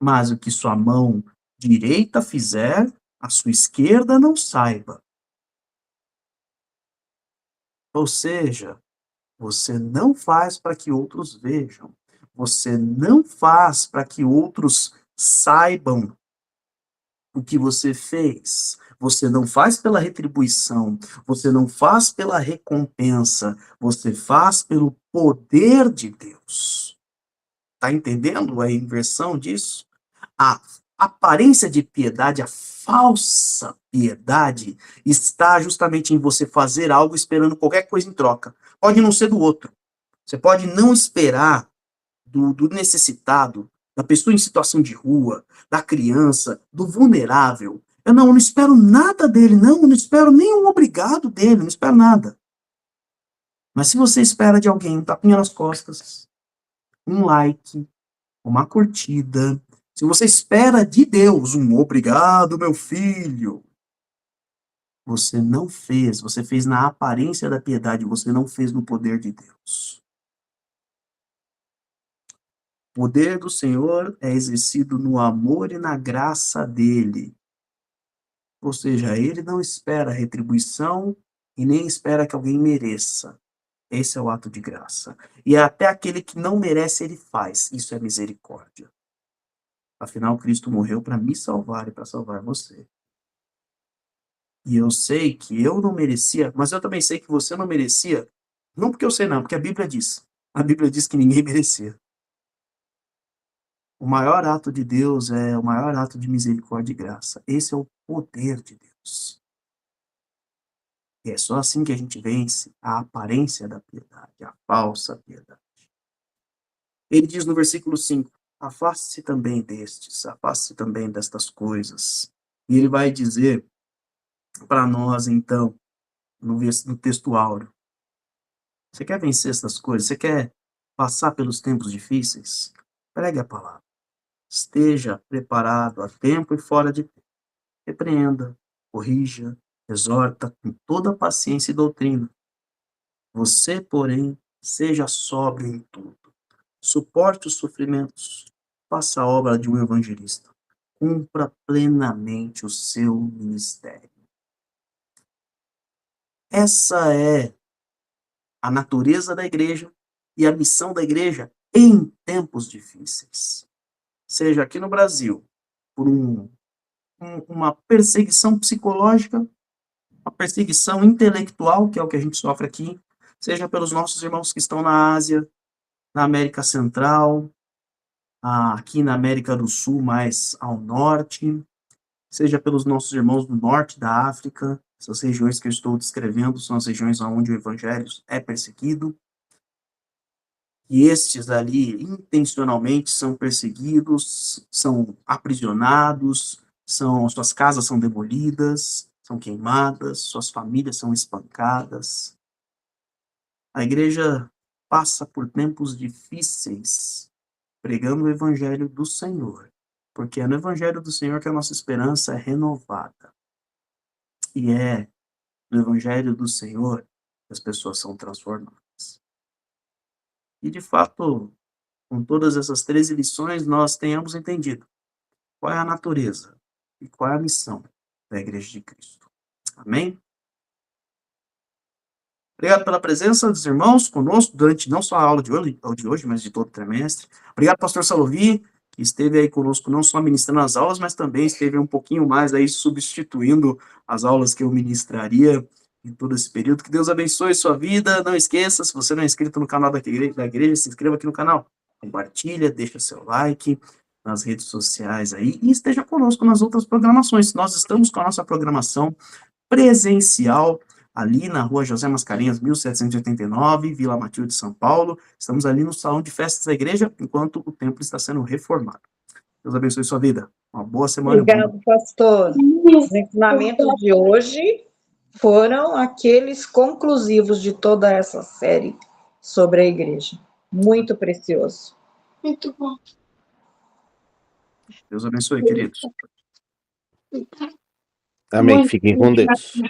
Mas o que sua mão direita fizer, a sua esquerda não saiba. Ou seja, você não faz para que outros vejam. Você não faz para que outros saibam o que você fez. Você não faz pela retribuição. Você não faz pela recompensa. Você faz pelo poder de Deus. Tá entendendo a inversão disso? A aparência de piedade, a falsa piedade, está justamente em você fazer algo esperando qualquer coisa em troca. Pode não ser do outro. Você pode não esperar do necessitado, da pessoa em situação de rua, da criança, do vulnerável. Eu não espero nada dele, não espero nenhum obrigado dele, não espero nada. Mas se você espera de alguém um tapinha nas costas, um like, uma curtida, se você espera de Deus um obrigado, meu filho, você fez na aparência da piedade, você não fez no poder de Deus. O poder do Senhor é exercido no amor e na graça dele. Ou seja, ele não espera retribuição e nem espera que alguém mereça. Esse é o ato de graça. E até aquele que não merece, ele faz. Isso é misericórdia. Afinal, Cristo morreu para me salvar e para salvar você. E eu sei que eu não merecia, mas eu também sei que você não merecia, não porque eu sei não, porque a Bíblia diz. A Bíblia diz que ninguém merecia. O maior ato de Deus é o maior ato de misericórdia e graça. Esse é o poder de Deus. E é só assim que a gente vence a aparência da piedade, a falsa piedade. Ele diz no versículo 5, afaste-se também destes, afaste-se também destas coisas. E ele vai dizer para nós, então, no texto áureo, você quer vencer essas coisas? Você quer passar pelos tempos difíceis? Pregue a palavra. Esteja preparado a tempo e fora de tempo. Repreenda, corrija, exorta com toda paciência e doutrina. Você, porém, seja sóbrio em tudo. Suporte os sofrimentos. Faça a obra de um evangelista. Cumpra plenamente o seu ministério. Essa é a natureza da igreja e a missão da igreja em tempos difíceis. Seja aqui no Brasil, por uma perseguição psicológica, uma perseguição intelectual, que é o que a gente sofre aqui, seja pelos nossos irmãos que estão na Ásia, na América Central, aqui na América do Sul, mais ao norte, seja pelos nossos irmãos do norte da África, essas regiões que eu estou descrevendo são as regiões onde o evangelho é perseguido, e estes ali intencionalmente são perseguidos, são aprisionados, suas casas são demolidas, são queimadas, suas famílias são espancadas. A igreja passa por tempos difíceis, pregando o evangelho do Senhor, porque é no Evangelho do Senhor que a nossa esperança é renovada. E é no Evangelho do Senhor que as pessoas são transformadas. E, de fato, com todas essas 13 lições, nós tenhamos entendido qual é a natureza e qual é a missão da Igreja de Cristo. Amém? Obrigado pela presença dos irmãos conosco durante não só a aula de hoje, mas de todo o trimestre. Obrigado, pastor Salovi, que esteve aí conosco não só ministrando as aulas, mas também esteve um pouquinho mais aí substituindo as aulas que eu ministraria em todo esse período. Que Deus abençoe sua vida. Não esqueça, se você não é inscrito no canal da igreja, se inscreva aqui no canal. Compartilha, deixa seu like nas redes sociais aí e esteja conosco nas outras programações. Nós estamos com a nossa programação presencial ali na rua José Mascarenhas, 1789, Vila Matilde, São Paulo. Estamos ali no salão de festas da igreja, enquanto o templo está sendo reformado. Deus abençoe sua vida. Uma boa semana. Obrigado, pastor. Os ensinamentos de hoje foram aqueles conclusivos de toda essa série sobre a igreja. Muito precioso. Muito bom. Deus abençoe, queridos. Amém. Muito Fiquem com Deus.